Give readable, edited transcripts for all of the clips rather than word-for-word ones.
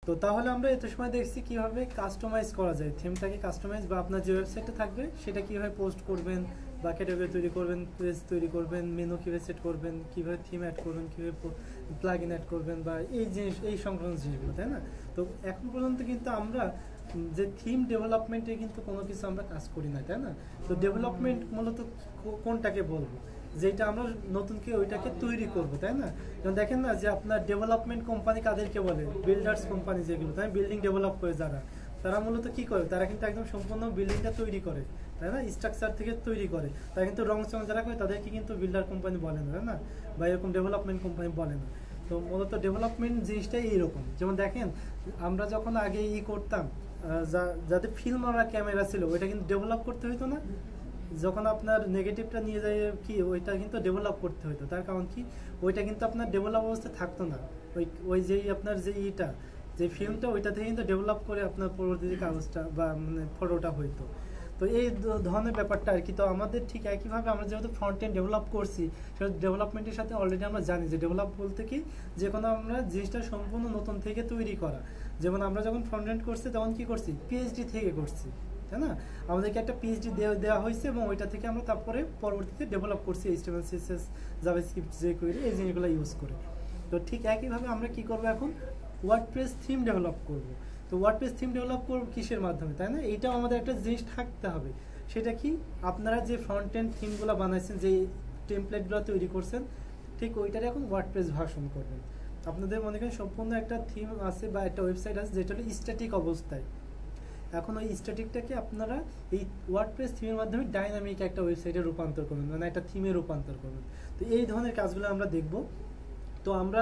তো তাহলে আমরা এত সময় দেখছি কিভাবে কাস্টমাইজ করা যায় থিমটাকে কাস্টমাইজ বা আপনার যে ওয়েবসাইটে থাকবে সেটা কিভাবে পোস্ট করবেন বা ক্যাটাগরি তৈরি করবেন, পেজ তৈরি করবেন, মেনু কিভাবে সেট করবেন, কিভাবে থিম অ্যাড করবেন, কিভাবে প্লাগইন অ্যাড করবেন বা এই জিনিস এই সংক্রান্ত জিনিসগুলো, তাই না? তো এখন পর্যন্ত কিন্তু আমরা যে থিম ডেভেলপমেন্টে কিন্তু কোনো কিছু আমরা কাজ করি না, তাই না? তো ডেভেলপমেন্ট মূলত কোনটাকে বলবো, যেটা আমরা নতুনকে ওইটাকে তৈরি করব, তাই না? যেমন দেখেন না যে আপনার ডেভেলপমেন্ট কোম্পানি কাদেরকে বলে, বিল্ডার্স কোম্পানি যেগুলো, তাই বিল্ডিং ডেভেলপ করে যারা, তারা মূলত কি করে, তারা কিন্তু একদম সম্পূর্ণ বিল্ডিংটা তৈরি করে, তাই না? স্ট্রাকচার থেকে তৈরি করে, তারা কিন্তু রং চং যারা করে তাদেরকে কিন্তু বিল্ডার কোম্পানি বলে না, তাই না? বা এরকম ডেভেলপমেন্ট কোম্পানি বলে না। তো মূলত ডেভেলপমেন্ট জিনিসটাই এইরকম। যেমন দেখেন আমরা যখন আগে করতাম, যাদের ফিল্ম আমরা ক্যামেরা ছিল ওইটা কিন্তু ডেভেলপ করতে হইতো না, যখন আপনার নেগেটিভটা নিয়ে যায় কি ওইটা কিন্তু ডেভেলপ করতে হতো। তার কারণ কি, ওইটা কিন্তু আপনার ডেভেলপ অবস্থায় থাকতো না, ওই ওই যেই আপনার যে ফিল্মটা ওইটা থেকে কিন্তু ডেভেলপ করে আপনার পরবর্তীতে কাগজটা বা মানে ফটোটা হইতো। তো এই ধরনের ব্যাপারটা আর কি। তো আমাদের ঠিক একইভাবে আমরা যেহেতু ফ্রন্ট এন্ড ডেভেলপ করছি, সেটা ডেভেলপমেন্টের সাথে অলরেডি আমরা জানি যে ডেভেলপ বলতে কি, যে কোনো আমরা জিনিসটা সম্পূর্ণ নতুন থেকে তৈরি করা। যেমন আমরা যখন ফ্রন্ট এন্ড করছি তখন কি করছি, পিএইচডি থেকে করছি, তাই না? আমাদেরকে একটা পিএইচডি দেওয়া হয়েছে এবং ওইটা থেকে আমরা তারপরে পরবর্তীতে ডেভেলপ করছি এইচটিএমএল, সিএসএস, জাভাস্ক্রিপ্ট, jQuery এই জিনিসগুলো ইউজ করে। তো ঠিক একইভাবে আমরা কি করব, এখন ওয়ার্ডপ্রেস থিম ডেভেলপ করব। তো ওয়ার্ডপ্রেস থিম ডেভেলপ করব কিসের মাধ্যমে, তাই না? এইটাও আমাদের একটা জিনিস থাকতে হবে। সেটা কি, আপনারা যে ফ্রন্ট এন্ড থিমগুলো বানাইছেন, যে টেমপ্লেটগুলো তৈরি করছেন, ঠিক ওইটারে এখন ওয়ার্ডপ্রেস ভার্সন করবেন। আপনাদের মনে করেন সম্পূর্ণ একটা থিম আছে বা একটা ওয়েবসাইট আছে যেটা হলো স্ট্যাটিক অবস্থায়। এখন ওই স্ট্যাটিকটাকে আপনারা এই ওয়ার্ডপ্রেস থিমের মাধ্যমে ডাইনামিক একটা ওয়েবসাইটে রূপান্তর করবেন, মানে একটা থিমে রূপান্তর করবেন। তো এই ধরনের কাজগুলো আমরা দেখব। তো আমরা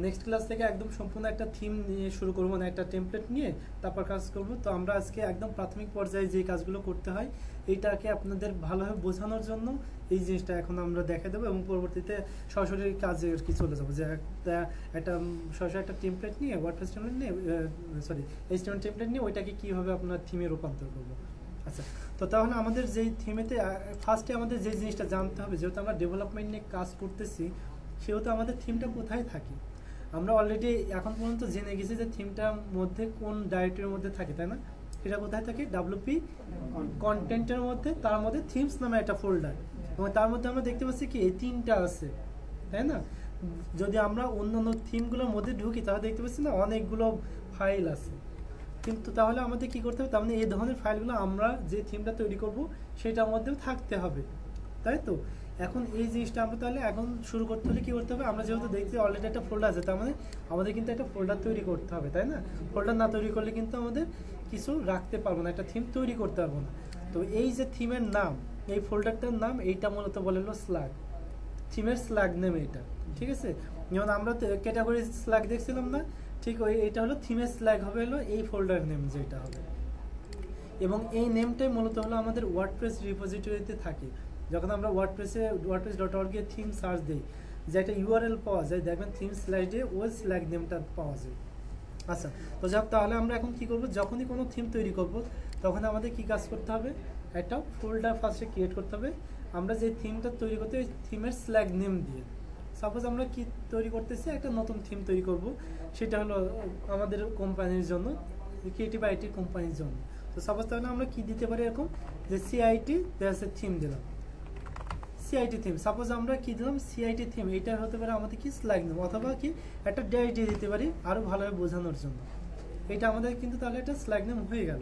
নেক্সট ক্লাস থেকে একদম সম্পূর্ণ একটা থিম নিয়ে শুরু করবো, মানে একটা টেমপ্লেট নিয়ে তারপর কাজ করব। তো আমরা আজকে একদম প্রাথমিক পর্যায়ে যে কাজগুলো করতে হয় এইটাকে আপনাদের ভালোভাবে বোঝানোর জন্য এই জিনিসটা এখন আমরা দেখা দেবো, এবং পরবর্তীতে সরাসরি কাজে আর কি চলে যাবো, যে একটা সরাসরি একটা টেমপ্লেট নিয়ে, ওয়ার্ডপ্রেস টেমপ্লেট নিয়ে, এইচটিএমএল টেমপ্লেট নিয়ে ওইটাকে কীভাবে আপনার থিমে রূপান্তর করবো। আচ্ছা, তো তাহলে আমাদের যেই থিমেতে ফার্স্টে আমাদের যে জিনিসটা জানতে হবে, যেহেতু আমরা ডেভেলপমেন্ট নিয়ে কাজ করতেছি, সেহেতু আমাদের থিমটা কোথায় থাকে। আমরা অলরেডি এখন পর্যন্ত জেনে গেছি যে থিমটার মধ্যে কোন ডাইরেক্টরির মধ্যে থাকে, তাই না? এটা কোথায় থাকে, ডাব্লিউপি কন্টেন্টের মধ্যে, তার মধ্যে থিমস নামে একটা ফোল্ডার, এবং তার মধ্যে আমরা দেখতে পাচ্ছি কি এই তিনটা আছে, তাই না? যদি আমরা অন্যান্য থিমগুলোর মধ্যে ঢুকি তাহলে দেখতে পাচ্ছি না অনেকগুলো ফাইল আছে। কিন্তু তাহলে আমাদের কি করতে হবে, তার মানে এই ধরনের ফাইলগুলো আমরা যে থিমটা তৈরি করব সেটার মধ্যেও থাকতে হবে, তাই তো? এখন এই জিনিসটা আমরা তাহলে এখন শুরু করতে হলে কি করতে হবে, আমরা যেহেতু দেখছি অলরেডি একটা ফোল্ডার আছে, তার মানে আমাদের কিন্তু একটা ফোল্ডার তৈরি করতে হবে, তাই না? ফোল্ডার না তৈরি করলে কিন্তু আমাদের কিছু রাখতে পারবো না, একটা থিম তৈরি করতে পারবো না। তো এই যে থিমের নাম, এই ফোল্ডারটার নাম, এইটা মূলত বলে হলো স্ল্যাগ, থিমের স্ল্যাগ নেম এইটা, ঠিক আছে? যেমন আমরা ক্যাটাগরি স্ল্যাগ দেখছিলাম না, ঠিক ওই এটা হলো থিমের স্ল্যাগ হবে হলো এই ফোল্ডার নেম যেটা হবে, এবং এই নেমটাই মূলত হলো আমাদের ওয়ার্ডপ্রেস রিপোজিটরিতে থাকে। যখন আমরা ওয়ার্ডপ্রেস.org এ থিম সার্চ দিই, যে একটা ইউআরএল পাওয়া যায়, দেখবেন থিম স্ল্যাশ দিয়ে ওই স্ল্যাগ নেমটা পাওয়া যায়। আচ্ছা, তো যাক, তাহলে আমরা এখন কি করব, যখনই কোনো থিম তৈরি করব তখন আমাদের কি কাজ করতে হবে, একটা ফোল্ডার ফার্স্টে ক্রিয়েট করতে হবে। আমরা যে থিমটা তৈরি করতে ওই থিমের স্ল্যাগ নেম দিয়ে, সাপোজ আমরা কি তৈরি করতেছি, একটা নতুন থিম তৈরি করব, সেটা হলো আমাদের কোম্পানির জন্য, ক্রিয়েটিভ আইটি কোম্পানির জন্য। তো সাপোজ তাহলে আমরা কি দিতে পারি, এরকম যে সিআইটি থিম দিলাম, সিআইটি থিম। সাপোজ আমরা কি দিলাম, সিআইটি থিম, এইটা হতে পারে আমাদের কি স্ল্যাগ নেম, অথবা কি একটা ডাইরেক্টরি দিতে পারি আরো ভালোভাবে বোঝানোর জন্য। এটা আমাদের কিন্তু তাহলে একটা স্ল্যাগ নেম হয়ে গেল।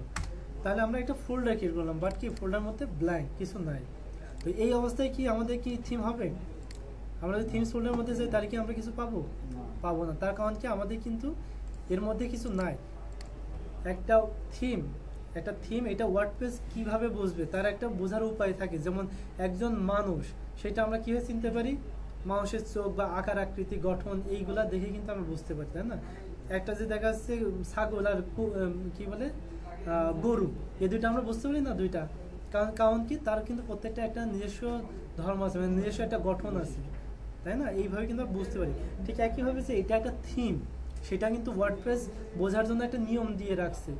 তাহলে আমরা একটা ফোল্ডার ক্রিয়েট করলাম, বাট কি ফোল্ডার মধ্যে ব্ল্যাঙ্ক, কিছু নাই। তো এই অবস্থায় কি আমাদের কি থিম হবে, আমরা যদি থিমস ফোল্ডারের মধ্যে যাই তাহলে কি আমরা কিছু পাবো না। তার কারণ কি, আমাদের কিন্তু এর মধ্যে কিছু নাই। একটা থিম এটা ওয়ার্ডপ্রেস কিভাবে বুঝবে, তার একটা বোঝার উপায় থাকে। যেমন একজন মানুষ, সেটা আমরা কিভাবে চিনতে পারি, মানুষের চোখ বা আকার আকৃতি গঠন এইগুলা দেখে কিন্তু আমরা বুঝতে পারি, তাই না? একটা যে দেখা যাচ্ছে ছাগল আর কি বলে গরু, এই দুইটা আমরা বুঝতে পারি না দুইটা, কারণ কি, তার কিন্তু প্রত্যেকটা একটা নিজস্ব ধর্ম আছে, মানে নিজস্ব একটা গঠন আছে, তাই না? এইভাবে কিন্তু আমরা বুঝতে পারি। ঠিক একইভাবে যে এটা একটা থিম, সেটা কিন্তু ওয়ার্ডপ্রেস বোঝার জন্য একটা নিয়ম দিয়ে রাখছে।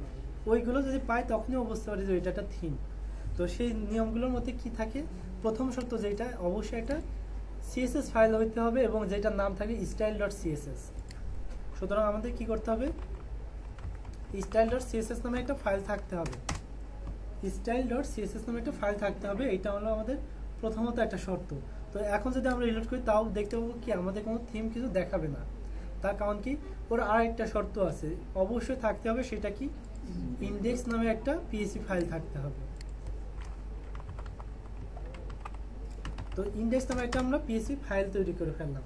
ওইগুলো যদি পাই তখনই বুঝতে পারি যে এটা একটা থিম। তো সেই নিয়মগুলোর মধ্যে কি থাকে, প্রথম শর্ত যেটা, অবশ্যই একটা সিএসএস ফাইল হইতে হবে এবং যেটার নাম থাকে style.css। সুতরাং আমাদের কি করতে হবে, স্টাইল ডট সিএসএস নামে একটা ফাইল থাকতে হবে, স্টাইল ডট সিএসএস নামে একটা ফাইল থাকতে হবে। এটা হলো আমাদের প্রথমত একটা শর্ত। তো এখন যদি আমরা রিলোড করি তাও দেখতে পাবো কি আমাদের কোনো থিম কিছু দেখাবে না। তার কারণ কি, ওর আর একটা শর্ত আছে, অবশ্যই থাকতে হবে, সেটা কি ইন্ডেক্স নামে একটা পিএসপি ফাইল থাকতে হবে। তো ইন্ডেক্স নামে একটা আমরা পিএসপি ফাইল তৈরি করে ফেললাম।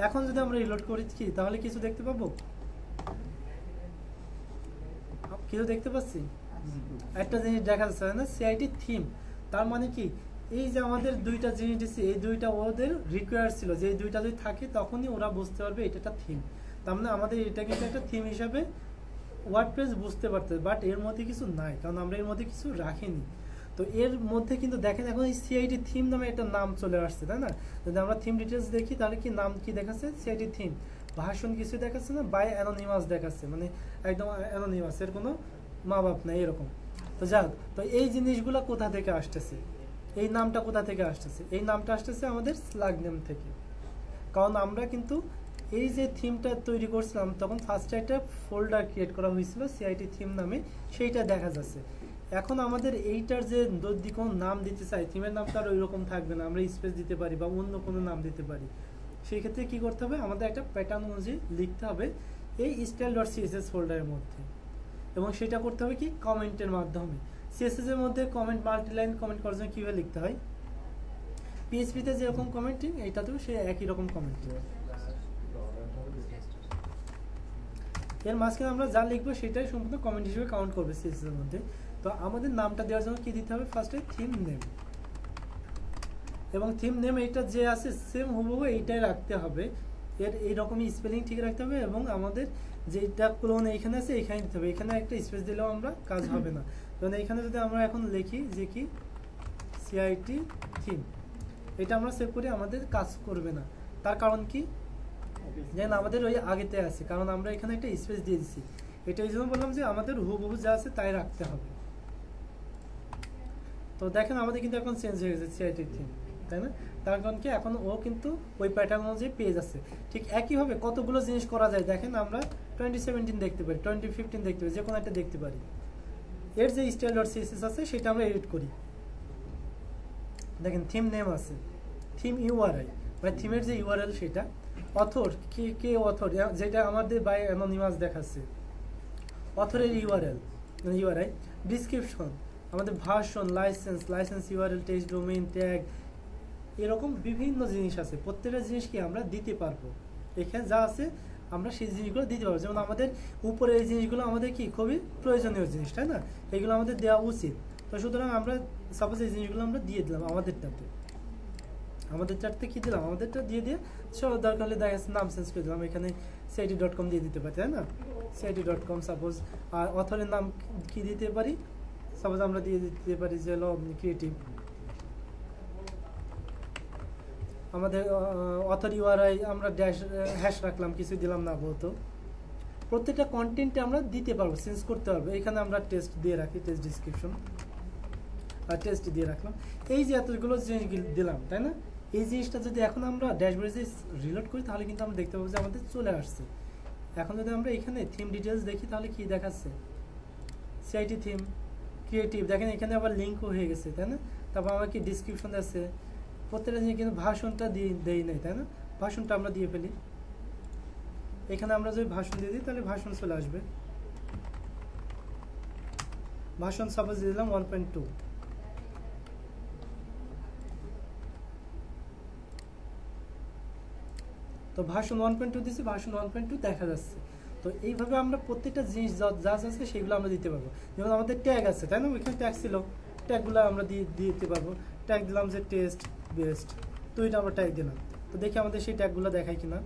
এখন যদি আমরা রিলোড করি কি তাহলে কিছু দেখতে পাবো, কিছু দেখতে পাচ্ছি, একটা জিনিস দেখা যাচ্ছে না, সিআইটি থিম। তার মানে কি, এই যে আমাদের দুইটা জিনিস দিচ্ছি, এই দুইটা ওদের রিকোয়ার ছিল, যে এই দুইটা যদি থাকে তখনই ওরা বুঝতে পারবে এটা একটা থিম। তার মানে আমাদের এটা কিন্তু একটা থিম হিসাবে ওয়ার্ডপ্রেস বুঝতে পারতে, বাট এর মধ্যে কিছু নাই, কারণ আমরা এর মধ্যে কিছু রাখিনি। তো এর মধ্যে কিন্তু দেখেন এখন এই সিআইটি থিম নামে একটা নাম চলে আসছে, তাই না? যদি আমরা থিম ডিটেলস দেখি তাহলে কি নাম কি দেখাচ্ছে, সিআইটি থিম। ভাষণ কিছু দেখাচ্ছে না, বাই অ্যানোনিমাস দেখাচ্ছে, মানে একদম অ্যানোনিমাস, এর কোনো মা বাপ নাই এরকম। তো যাক, তো এই জিনিসগুলো কোথা থেকে আসতেছে, এই নামটা কোথা থেকে আসতেছে? এই নামটা আসতেছে আমাদের স্লাগ নেম থেকে। কারণ আমরা কিন্তু এই যে থিমটা তৈরি করছিলাম তখন ফার্স্টে একটা ফোল্ডার ক্রিয়েট করা হয়েছিল সিআইটি থিম নামে, সেইটা দেখা যাচ্ছে। এখন আমাদের এইটার যে যদি কোনো নাম দিতে চাই, থিমের নামটা আর ওই রকম থাকবে না, আমরা স্পেস দিতে পারি বা অন্য কোনো নাম দিতে পারি। সেই ক্ষেত্রে কি করতে হবে, আমাদের একটা প্যাটার্ন অনুযায়ী লিখতে হবে এই স্টাইল ডট সিএসএস ফোল্ডারের মধ্যে, এবং সেটা করতে হবে কি কমেন্টের মাধ্যমে। সিএসএস এর মধ্যে কমেন্ট, মাল্টিলাইন কমেন্ট করার জন্য কিভাবে লিখতে হয়, পিএইচপিতে যেরকম কমেন্টিং এইটাতেও সে একই রকম কমেন্টিং। এর মাঝখানে আমরা যা লিখবো সেটাই সম্পূর্ণ কমেন্ট হিসেবে কাউন্ট করবে সিএসএস এর মধ্যে। তো আমাদের নামটা দেওয়ার জন্য কি দিতে হবে, ফার্স্টে থিম নেম, এবং থিম নেম এইটা যে আছে সেম হুবহু এইটাই রাখতে হবে, এর এইরকমই স্পেলিং ঠিক রাখতে হবে, এবং আমাদের যেটা ক্লোন এইখানে আছে এখানে দিতে হবে। এখানে একটা স্পেস দিলেও আমরা কাজ হবে না, কারণ এইখানে যদি আমরা এখন লিখি যে কি সিআইটি থিম, এটা আমরা সেভ করি, আমাদের কাজ করবে না। তার কারণ কি, যেন আমাদের ওই আগেতে আছে, কারণ আমরা এখানে একটা স্পেস দিয়ে দিচ্ছি। এটা এই জন্য বললাম যে আমাদের হুবহু যা আছে তাই রাখতে হবে। তো দেখেন আমাদের কিন্তু এখন চেঞ্জ হয়ে গেছে সিআইটি থিম, তাই না? তার কারণ কি, এখন ও কিন্তু ওই প্যাটার্ন অনুযায়ী পেজ আছে। ঠিক একইভাবে কতগুলো জিনিস করা যায় দেখেন, আমরা 2017 দেখতে পারি, 2015 দেখতে পারি, যে কোনো একটা দেখতে পারি। এর যে স্টাইল ডট সিএসএস আছে সেটা আমরা এডিট করি। দেখেন থিম নেম আছে, থিম ইউআরআই মানে থিমের যে ইউআরএল সেটা, অথর কে অথর, যেটা আমাদের বাই অ্যানোনিমাস দেখাচ্ছে, অথরের ইউআরএল মানে ইউআরআই, ডিসক্রিপশন, আমাদের version, licence URL, text domain, tag, এরকম বিভিন্ন জিনিস আছে। প্রত্যেকটা জিনিস কি আমরা দিতে পারবো, এখানে যা আছে আমরা সেই জিনিসগুলো দিতে পারবো। যেমন আমাদের উপরে এই জিনিসগুলো আমাদের কি খুবই প্রয়োজনীয় জিনিস, তাই না? এগুলো আমাদের দেওয়া উচিত। তো সুতরাং আমরা সাপোজ এই জিনিসগুলো আমরা দিয়ে দিলাম আমাদেরটাতে কি দিলাম, আমাদেরটা দিয়ে সব দরকার হলে দেখা যাচ্ছে নাম চেঞ্জ করে দিলাম, এখানে siit.com দিয়ে দিতে পারি, তাই না? siit.com suppose. আর অথরের নাম কি দিতে পারি, সাপোজ আমরা দিয়ে দিতে পারি যে হলো ক্রিয়েটিভ। আমাদের অথর ইউআরআই আমরা হ্যাশ রাখলাম, কিছু দিলাম না বলতো। প্রত্যেকটা কন্টেন্টে আমরা দিতে পারবো, চেঞ্জ করতে পারবো। এখানে আমরা টেস্ট দিয়ে রাখি, টেস্ট ডিসক্রিপশন আর টেস্ট দিয়ে রাখলাম। এই যে এতগুলো জিনিস দিলাম, তাই না? এই জিনিসটা যদি এখন আমরা ড্যাশবোর্ডে রিলোড করি তাহলে কিন্তু আমরা দেখতে পাবো যে আমাদের চলে আসছে। এখন যদি আমরা এখানে থিম ডিটেলস দেখি তাহলে কি দেখাচ্ছে, সিআইটি থিম, ক্রিয়েটিভ, দেখেন এখানে আবার লিঙ্কও হয়ে গেছে, তাই না? তারপর আমার কি ডিসক্রিপশন আছে, প্রত্যেকটা জিনিস কিন্তু ভাষণটা দেই নাই, তাই না? ভাষণটা আমরা দিয়ে ফেলি, এখানে আমরা যদি ভাষণ দিয়ে দিই তাহলে ভাষণ চলে আসবে। ভাষণ সাপোজ দিয়ে দিলাম 1.2, তো ভাষণ 1.2 দিচ্ছি, ভাষণ 1.2 দেখা যাচ্ছে। তো এইভাবে আমরা প্রত্যেকটা জিনিস যা আছে সেগুলো আমরা দিতে পারবো। যেমন আমাদের ট্যাগ আছে, তাই না? ওইখানে ট্যাগ ছিল, ট্যাগগুলো আমরা দিয়ে দিতে পারবো। ট্যাগ দিলাম যে টেস্ট বেস্ট, তো এটা আমরা ট্যাগ দিলাম। তো দেখি আমাদের সেই ট্যাগগুলো দেখায় কিনা।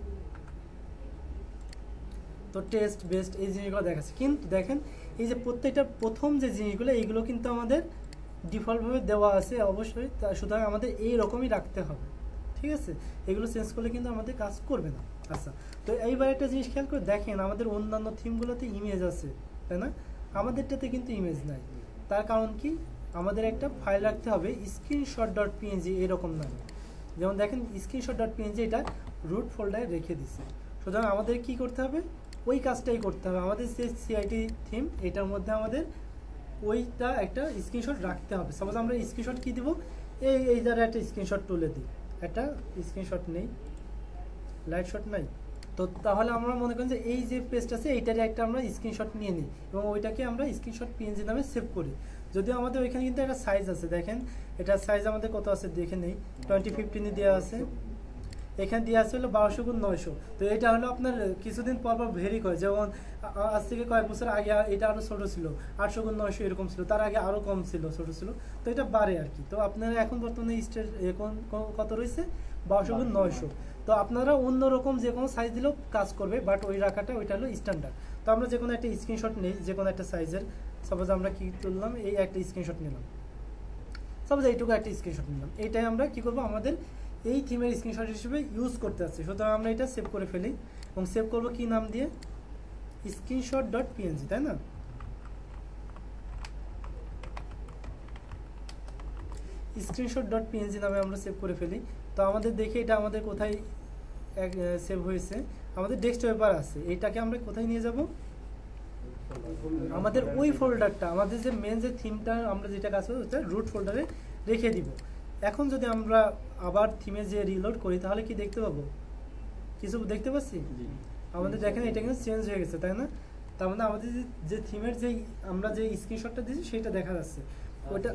তো টেস্ট বেস্ট এই জিনিসগুলো দেখাচ্ছে, কিন্তু দেখেন এই যে প্রত্যেকটা প্রথম যে জিনিসগুলো এইগুলো কিন্তু আমাদের ডিফল্টভাবে দেওয়া আছে অবশ্যই, সুতরাং আমাদের এই রকমই রাখতে হবে, ঠিক আছে? এগুলো চেঞ্জ করলে কিন্তু আমাদের কাজ করবে না। আচ্ছা, তো এইবার একটা জিনিস খেয়াল করে দেখেন, আমাদের অন্যান্য থিমগুলোতে ইমেজ আছে, তাই না? আমাদেরটাতে কিন্তু ইমেজ নাই। তার কারণ কি, আমাদের একটা ফাইল রাখতে হবে screenshot.png এরকম নামে। যেমন দেখেন screenshot.png এটা রুট ফোল্ডারে রেখে দিচ্ছে। সুতরাং আমাদের কি করতে হবে, ওই কাজটাই করতে হবে। আমাদের যে সিআইটি থিম এটার মধ্যে আমাদের ওইটা একটা স্ক্রিনশট রাখতে হবে। সাপোজ আমরা স্ক্রিনশট কি দিব, এই দ্বারা একটা স্ক্রিনশট তুলে দিই, একটা স্ক্রিনশট নেই, লাইট শট নাই, তো তাহলে আমরা মনে করেন যে এই যে পেজটা আছে এইটারই একটা আমরা স্ক্রিনশট নিয়ে নিই এবং ওইটাকে আমরা স্ক্রিনশট পিএনজি নামে সেভ করি। যদিও আমাদের ওইখানে কিন্তু একটা সাইজ আছে, দেখেন এটার সাইজ আমাদের কত আছে দেখে নেই, 2015 দেওয়া আছে, এখানে দেওয়া আছে হলো 1200x900। তো এটা হলো আপনার কিছুদিন পর পর ভেরি করে, যেমন আজ থেকে কয়েক বছর আগে এটা আরো ছোট ছিল, 800x900 এরকম ছিল, তার আগে আরো কম ছিল, ছোট ছিল, তো এটা বাড়ে আর কি। তো আপনারা এখন বর্তমানে এখন কত রয়েছে, 1200x900। তো আপনারা অন্যরকম যে কোনো সাইজ দিলেও কাজ করবে, বাট ওই রাখাটা ওইটা হলো স্ট্যান্ডার্ড। তো আমরা যে কোনো একটা স্ক্রিনশট নেই, যে কোনো একটা সাইজের, সাপোজ আমরা কি তুললাম, এই একটা স্ক্রিনশট নিলাম, সাপোজ এইটুকু একটা স্ক্রিনশট নিলাম, এইটাই আমরা কি করব, আমাদের এই থিমের স্ক্রিনশট হিসেবে ইউজ করতে আসছি। সুতরাং আমরা এটা সেভ করে ফেলি এবং সেভ করব কি নাম দিয়ে, screenshot.png, তাই না? screenshot.png নামে আমরা সেভ করে ফেলি। তো আমাদের দেখি এটা আমাদের কোথায় সেভ হয়েছে, আমাদের ডেস্কটপে আছে। এইটাকে আমরা কোথায় নিয়ে যাব, আমাদের ওই ফোল্ডারটা, আমাদের যে মেন যে থিমটা আমরা যেটা কাজ করব ওটা রুট ফোল্ডারে রেখে দিব। এখন যদি আমরা আবার থিমে যে রিলোড করি তাহলে কি দেখতে পাবো, কিছু দেখতে পাচ্ছি? আমাদের দেখেন এটা কিন্তু চেঞ্জ হয়ে গেছে, তাই না? তার মানে আমাদের যে থিমের যে আমরা যে স্ক্রিনশটটা দিয়েছি সেটা দেখা যাচ্ছে। ওটা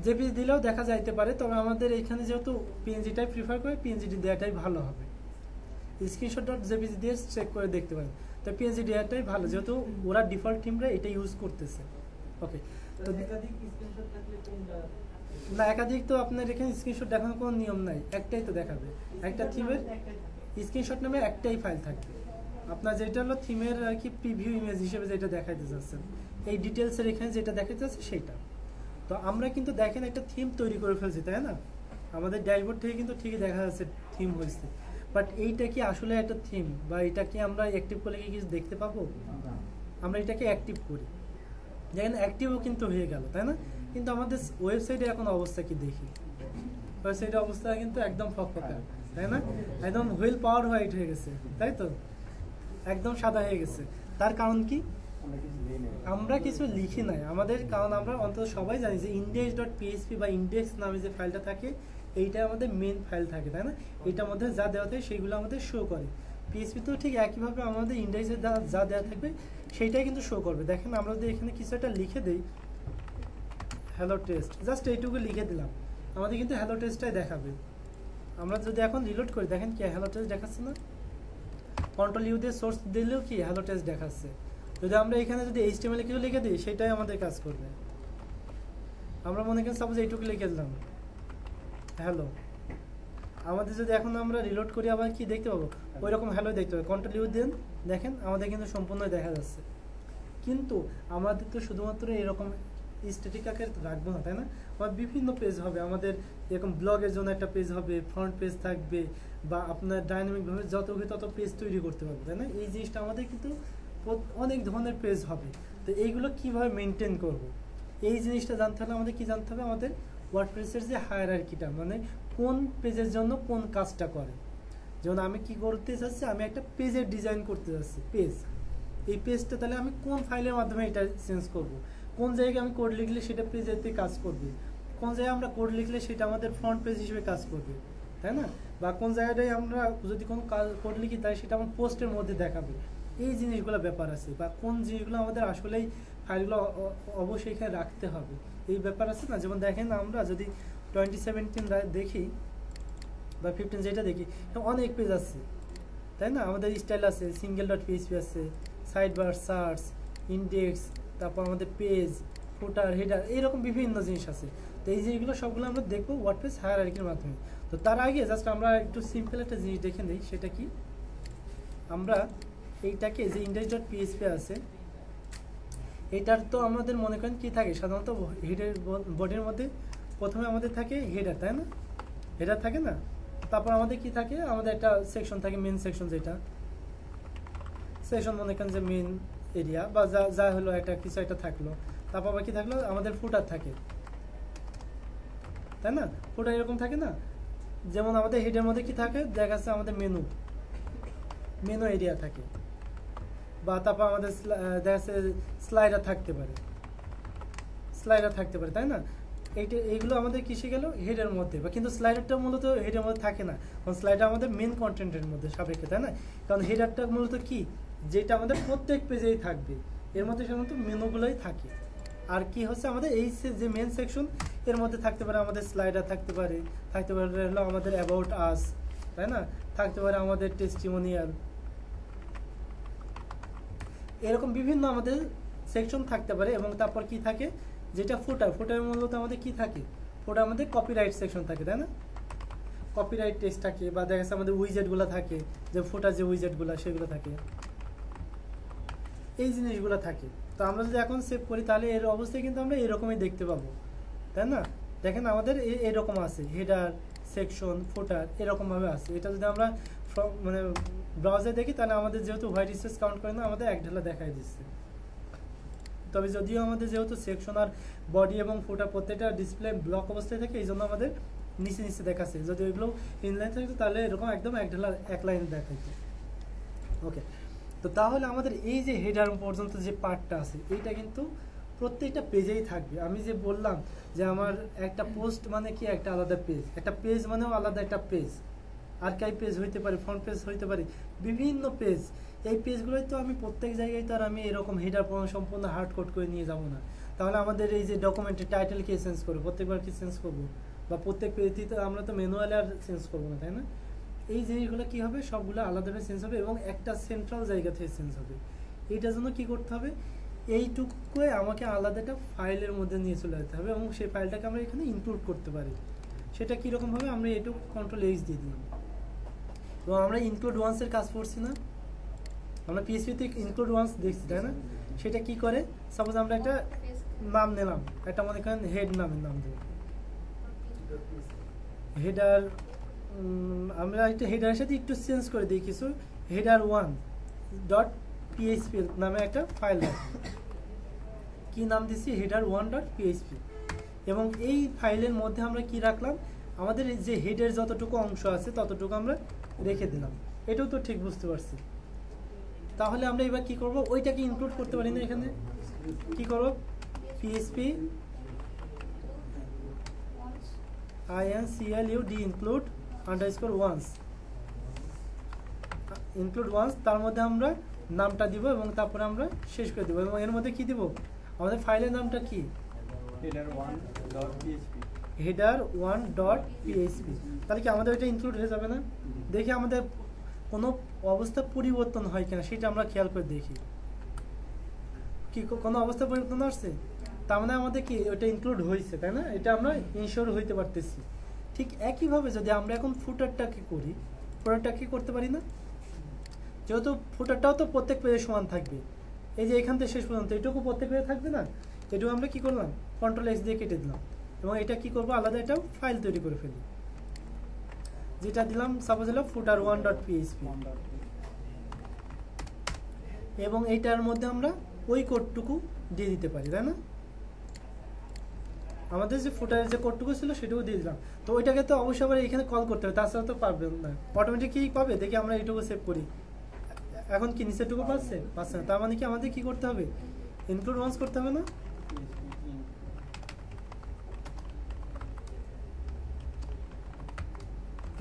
জেপিজি দিলেও দেখা যাইতে পারে, তবে আমাদের এখানে যেহেতু পিএনজিটাই প্রিফার করে, পিএনজিটি দেওয়াটাই ভালো হবে। screenshot.jpg দিয়ে চেক করে দেখতে পারেন। তো পিএনজি দেওয়াটাই ভালো, যেহেতু ওরা ডিফল্ট থিমরা এটা ইউজ করতেছে। ওকে, তো একাধিক স্ক্রিনশট থাকলে কোনটা, না একাধিক তো আপনার এখানে স্ক্রিনশট দেখানোর কোনো নিয়ম নাই, একটাই তো দেখাবে। একটা থিমের স্ক্রিনশট নামে একটাই ফাইল থাকবে। আপনার যেটা হলো থিমের আর কি প্রিভিউ ইমেজ হিসেবে যেটা দেখাইতে যাচ্ছেন, এই ডিটেলসের এখানে যেটা দেখাইতে যাচ্ছে সেটা। তো আমরা কিন্তু দেখেন একটা থিম তৈরি করে ফেলছি, তাই না? আমাদের ড্যাশবোর্ড থেকে কিন্তু ঠিকই দেখা যাচ্ছে থিম হয়েছে, বাট এইটা কি আসলে একটা থিম, বা এটা কি আমরা অ্যাক্টিভ করলে কি কিছু দেখতে পাবো? আমরা এটাকে অ্যাক্টিভ করি, দেখেন অ্যাক্টিভও কিন্তু হয়ে গেল, তাই না? কিন্তু আমাদের ওয়েবসাইটে এখন অবস্থা কি দেখি, ওয়েবসাইটের অবস্থা কিন্তু একদম ফকফকা, তাই না? একদম হুইল পাওয়ার হোয়াইট হয়ে গেছে, তাই তো, একদম সাদা হয়ে গেছে। তার কারণ কি, আমরা কিছু লিখি নাই আমাদের, কারণ আমরা অন্তত সবাই জানি যে index.php বা ইন্ডেক্স নামে যে ফাইলটা থাকে এইটা আমাদের মেন ফাইল থাকে, তাই না? এটার মধ্যে যা দেওয়া থাকে সেইগুলো আমাদের শো করে। পিএইচপি তো ঠিক একইভাবে আমাদের ইন্ডেক্সে যা দেওয়া থাকবে সেইটাই কিন্তু শো করবে। দেখেন আমরা যদি এখানে কিছু একটা লিখে দিই, হ্যালো টেস্ট, জাস্ট এইটুকু লিখে দিলাম, আমাদের কিন্তু হ্যালো টেস্টটাই দেখাবে। আমরা যদি এখন রিলোড করি, দেখেন কি হ্যালো টেস্ট দেখাচ্ছে না? কন্ট্রোল ইউ দিয়ে সোর্স দিলেও কি হ্যালো টেস্ট দেখাচ্ছে। যদি আমরা এখানে যদি HTML কিছু লিখে দিই সেটাই আমাদের কাজ করবে। আমরা মনে করেন সাপোজ এইটুকু লিখে দিলাম হ্যালো, আমাদের যদি এখন আমরা রিলোড করি আবার কি দেখতে পাবো, ওই রকম হ্যালো দেখতে পাবো। কন্ট্রোল ইউ দেন, দেখেন আমাদের কিন্তু সম্পূর্ণ দেখা যাচ্ছে। কিন্তু আমাদের তো শুধুমাত্র এরকম স্ট্যাটিক আকারে রাখবো না, তাই না? আমার বিভিন্ন পেজ হবে, আমাদের এরকম ব্লগের জন্য একটা পেজ হবে, ফ্রন্ট পেজ থাকবে, বা আপনার ডাইনামিকভাবে যত তত পেজ তৈরি করতে পারবে, তাই না? এই জিনিসটা আমাদের কিন্তু অনেক ধরনের পেজ হবে। তো এইগুলো কিভাবে মেনটেন করব, এই জিনিসটা জানতে হলে আমাদের কি জানতে হবে, আমাদের ওয়ার্ডপ্রেসের যে হায়ারার্কিটা, মানে কোন পেজের জন্য কোন কাজটা করে। যেমন আমি কি করতে চাচ্ছি, আমি একটা পেজের ডিজাইন করতে চাচ্ছি, পেজ, এই পেজটা তাহলে আমি কোন ফাইলের মাধ্যমে এটা চেঞ্জ করব, কোন জায়গায় আমি কোড লিখলে সেটা পেজেতে কাজ করবে, কোন জায়গায় আমরা কোড লিখলে সেটা আমাদের ফ্রন্ট পেজ হিসেবে কাজ করবে, তাই না? বা কোন জায়গাটায় আমরা যদি কোনো কোড লিখি তাহলে সেটা আমার পোস্টের মধ্যে দেখাবে। এই জিনিসগুলো ব্যাপার আছে, বা কোন জিনিসগুলো আমাদের আসলেই ফাইলগুলো অবশ্যই এখানে রাখতে হবে, এই ব্যাপার আছে না? যেমন দেখেন আমরা যদি 2017 দেখি বা 15 যেটা দেখি, অনেক পেজ আছে, তাই না? আমাদের স্টাইল আছে, single.php আছে, সাইড বার, সার্চ, ইন্ডেক্স, তারপর আমাদের পেজ, ফুটার, হেডার, এইরকম বিভিন্ন জিনিস আছে। তো এই জিনিসগুলো সবগুলো আমরা দেখবো ওয়ার্ডপ্রেস হায়ারার্কির মাধ্যমে। তো তার আগে জাস্ট আমরা একটু সিম্পল একটা জিনিস দেখে নিই, সেটা কি, আমরা এইটাকে যে index.php আছে এটার তো আমাদের মনে করেন কি থাকে, সাধারণত হেডের বডির মধ্যে প্রথমে আমাদের থাকে হেডার, তাই না? হেডার থাকে না, তারপর আমাদের কি থাকে, আমাদের একটা সেকশন থাকে, মেন সেকশন, যেটা সেকশন মনে করেন যে মেন এরিয়া বা যা হলো একটা কিছু একটা থাকলো, তারপর আবার কি থাকলো, আমাদের ফুটার থাকে, তাই না? ফুটার এরকম থাকে না? যেমন আমাদের হেডের মধ্যে কি থাকে, দেখা যাচ্ছে আমাদের মেনু এরিয়া থাকে, বা তারপর আমাদের দেখা যাচ্ছে স্লাইডার থাকতে পারে, তাই না? এইগুলো আমাদের কিসে গেল, হেডের মধ্যে। বা কিন্তু স্লাইডারটা মূলত হেডের মধ্যে থাকে না, কারণ স্লাইডার আমাদের মেন কন্টেন্টের মধ্যে সাপেক্ষে, তাই না? কারণ হেডারটা মূলত কি, যেটা আমাদের প্রত্যেক পেজেই থাকবে, এর মধ্যে সাধারণত মেনুগুলোই থাকে। আর কি হচ্ছে আমাদের এই যে মেন সেকশন, এর মধ্যে থাকতে পারে আমাদের স্লাইডার, থাকতে পারে হলো আমাদের অ্যাবাউট আস, তাই না? থাকতে পারে আমাদের টেস্টিমোনিয়াল, এরকম বিভিন্ন আমাদের সেকশন থাকতে পারে। এবং তারপর কি থাকে, যেটা ফুটার মূলত আমাদের কি থাকে, ফুটার আমাদের কপিরাইট সেকশন থাকে, তাই না? কপিরাইট টেক্সট থাকে, বা দেখা যাচ্ছে আমাদের উইজেটগুলো থাকে, যে ফুটার যে উইজেটগুলো সেগুলো থাকে, এই জিনিসগুলো থাকে। তো আমরা যদি এখন সেভ করি, তাহলে এর অবস্থায় কিন্তু আমরা এরকমই দেখতে পাবো, তাই না? দেখেন আমাদের এরকম আছে, হেডার, সেকশন, ফুটার, এরকমভাবে আছে। এটা যদি আমরা মানে ব্রাউজারে দেখি, তাহলে আমাদের যেহেতু হোয়াইট স্পেস কাউন্ট করে না, আমাদের এক ঢালা দেখাই দিচ্ছে। তবে যদিও আমাদের যেহেতু সেকশন আর বডি এবং ফুটার প্রত্যেকটা ডিসপ্লে ব্লক অবস্থায় থাকে, এই জন্য আমাদের নিচে দেখাচ্ছে। যদি ওইগুলো ইনলাইন থাকতো, তাহলে এরকম একদম এক ঢালা এক লাইন দেখাইতো। ওকে, তো তাহলে আমাদের এই যে হেডার পর্যন্ত যে পার্টটা আছে, এইটা কিন্তু প্রত্যেকটা পেজেই থাকবে। আমি যে বললাম যে আমার একটা পোস্ট মানে কি একটা আলাদা পেজ, একটা পেজ মানেও আলাদা একটা পেজ, আর্কাইভ পেজ হইতে পারে, ফ্রন্ট পেজ হইতে পারে, বিভিন্ন পেজ। এই পেজগুলোই তো আমি প্রত্যেক জায়গায় তো আর আমি এরকম হেডার সম্পূর্ণ হার্ড কোড করে নিয়ে যাব না। তাহলে আমাদের এই যে ডকুমেন্টের টাইটেল কে চেঞ্জ করবো, প্রত্যেকবার কি চেঞ্জ করবো, বা প্রত্যেক পেজটি তো আমরা তো ম্যানুয়ালি আর চেঞ্জ করবো না, তাই না? এই জিনিসগুলো কি হবে, সবগুলো আলাদাভাবে চেঞ্জ হবে এবং একটা সেন্ট্রাল জায়গা থেকে চেঞ্জ হবে। এইটার জন্য কি করতে হবে, এইটুকু আমাকে আলাদা একটা ফাইলের মধ্যে নিয়ে চলে যেতে হবে, এবং সেই ফাইলটাকে আমরা এখানে ইনক্লুড করতে পারি। সেটা কীরকম হবে, আমরা এটুকু Ctrl+H দিয়ে দিলাম। এবং আমরা ইনক্লুড ওয়ান্সের কাজ করছি না, আমরা পিএইচপিতে ইনক্লুড ওয়ান্স দেখছি, তাই না? সেটা কি করে, সাপোজ আমরা একটা নাম নিলাম, একটা মনে করেন হেড নামের নাম দেব, হেডার। আমরা একটা হেডারের সাথে একটু চেঞ্জ করে দিই কিছু, header1.php নামে একটা ফাইল রাখি। কি নাম দিচ্ছি, header1.php। এবং এই ফাইলের মধ্যে আমরা কি রাখলাম, আমাদের যে হেডের যতটুকু অংশ আছে ততটুকু আমরা রেখে দিলাম। এটাও তো ঠিক বুঝতে পারছি। তাহলে আমরা এবার কি করব, ওইটাকে ইনক্লুড করতে পারি না, এখানে কি করব, php include _once include once, তার মধ্যে আমরা নামটা দিব এবং তারপরে আমরা শেষ করে দেব। এবং এর মধ্যে কি দিব, আমাদের ফাইলের নামটা কি, header1.php। তাহলে কি আমাদের এটা ইনক্লুড হয়ে যাবে না? দেখি আমাদের কোনো অবস্থা পরিবর্তন হয় কিনা, সেটা আমরা খেয়াল করে দেখি। কি কোনো অবস্থা পরিবর্তন আসছে, তার মানে আমাদের কি ওটা ইনক্লুড হয়েছে, তাই না? এটা আমরা ইনশিওর হইতে পারতেছি। ঠিক একইভাবে যদি আমরা এখন ফুটারটাকে করি, ফুটারটা কি করতে পারি না, যেহেতু ফুটারটাও তো প্রত্যেক পেজে সমান থাকবে, এই যে এখান থেকে শেষ পর্যন্ত এটুকু প্রত্যেক পেজে থাকবে না, এটুকু আমরা কি করলাম, Ctrl+X দিয়ে কেটে দিলাম। এবং এটা কি করবো, আলাদা একটা ফাইল তৈরি করে ফেলি, যেটা দিলাম সাপোজ হলো footer1.php। এবং এইটার মধ্যে আমরা ওই কোডটুকু দিয়ে দিতে পারি, তাই না? আমাদের যে ফুটারের যে কোডটুকু ছিল সেটুকু দিয়ে দিলাম। তো ওইটাকে তো অবশ্যই আবার এখানে কল করতে হবে, তাছাড়া তো পারবেন না, অটোমেটিকই পাবে। দেখি আমরা এইটুকু সেভ করি, এখন কি নিচেরটুকু পাচ্ছে না, তার মানে কি আমাদের কি করতে হবে, ইনক্লুড ওয়ান্স করতে হবে না?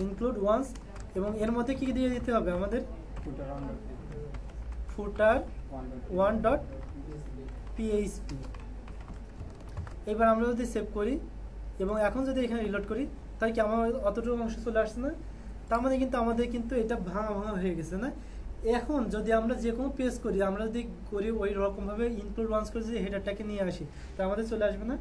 ইনক্লুড ওয়ান্স, এবং এর মধ্যে কি দিয়ে দিতে হবে আমাদের, footer1.php। এবার আমরা যদি সেভ করি এবং এখন যদি এখানে রিলোড করি, তাহলে কি আমার অতটুকু অংশ চলে আসছে না? তার মানে কিন্তু আমাদের কিন্তু এটা ভাঙা হয়ে গেছে না? এখন যদি আমরা যে কোনো পেজ করি, আমরা যদি করি ওই রকমভাবে ইনক্লুড ওয়ান্স করে যদি হেডারটাকে নিয়ে আসি, তা আমাদের চলে আসবে না?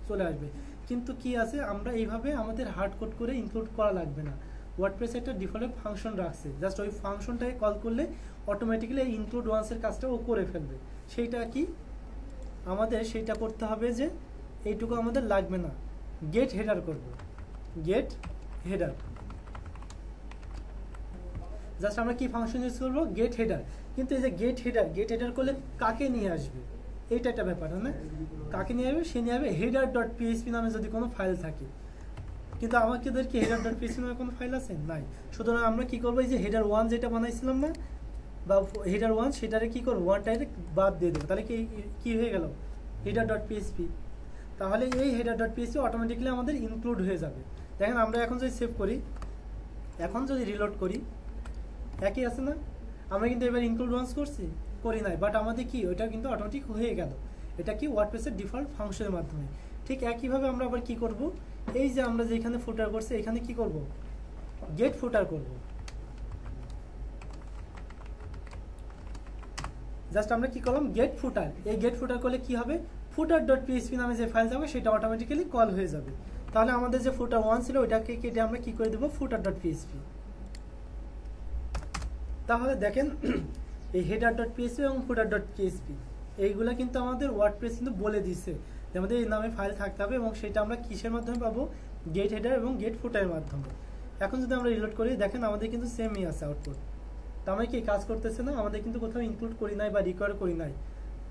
চলে আসবে। কিন্তু কি আছে, আমরা এইভাবে আমাদের হার্ড কোড করে ইনক্লুড করা লাগবে না। ওয়ার্ডপ্রেস একটা ডিফল্ট ফাংশন রাখছে, জাস্ট ওই ফাংশনটাকে কল করলে অটোমেটিক্যালি এই ইনক্লুড ওয়ান্সের কাজটা ও করে ফেলবে। সেইটা কি আমাদের, সেইটা করতে হবে যে এইটুকু আমাদের লাগবে না, গেট হেডার করব, গেট হেডার। জাস্ট আমরা কি ফাংশন ইউজ করবো, গেট হেডার। কিন্তু এই যে গেট হেডার করলে কাকে নিয়ে আসবে, এইটা একটা ব্যাপার, না? কাকে নিয়ে আসবে, সে নিয়ে আসবে header.php নামে যদি কোনো ফাইল থাকে। কিন্তু আমাদের কি header.php নামে কোনো ফাইল আছে? নাই। সুতরাং আমরা কি করবো, এই যে header1 যেটা বানাইছিলাম না, বা হেডার 1 সেটারে কি করব 1 টাইরে বাদ দিয়ে দেবো, তাহলে কি হয়ে গেল header.php। তাহলে এই header.php অটোমেটিক্যালি আমাদের ইনক্লুড হয়ে যাবে। দেখেন আমরা এখন যদি সেভ করি, এখন যদি রিলোড করি, একই আছে না? আমরা কিন্তু এবার ইনক্লুড ওয়ান্স করি নাই, বাট আমাদের কি ওইটা কিন্তু অটোমেটিক হয়ে গেল। এটা কি ওয়ার্ডপ্রেসের ডিফল্ট ফাংশনের মাধ্যমে। ঠিক একইভাবে আমরা আবার কি করব, এই যে আমরা যেখানে ফুটার করছি এখানে কি করব, গেট ফুটার করব। জাস্ট আমরা কি করলাম, গেট ফুটার। এই গেট ফুটার করলে কি হবে, footer.php নামে যে ফাইল যাবে সেটা অটোমেটিক্যালি কল হয়ে যাবে। তাহলে আমাদের যে ফুটার 1 ছিল ওইটাকে কেটে আমরা কি করে দেব, footer.php। তাহলে দেখেন এই header.php এবং footer.php এইগুলা কিন্তু আমাদের ওয়ার্ডপ্রেস কিন্তু বলে দিচ্ছে যে আমাদের এই নামে ফাইল থাকতে হবে, এবং সেটা আমরা কিসের মাধ্যমে পাবো, গেট হেডার এবং গেট ফুটারের মাধ্যমে। এখন যদি আমরা রিলোড করি, দেখেন আমাদের কিন্তু সেমই আছে আউটপুট। তো আমরা কি কাজ করতেছে না, আমাদের কিন্তু কোথাও ইনক্লুড করি নাই বা রিকোয়ার করি নাই,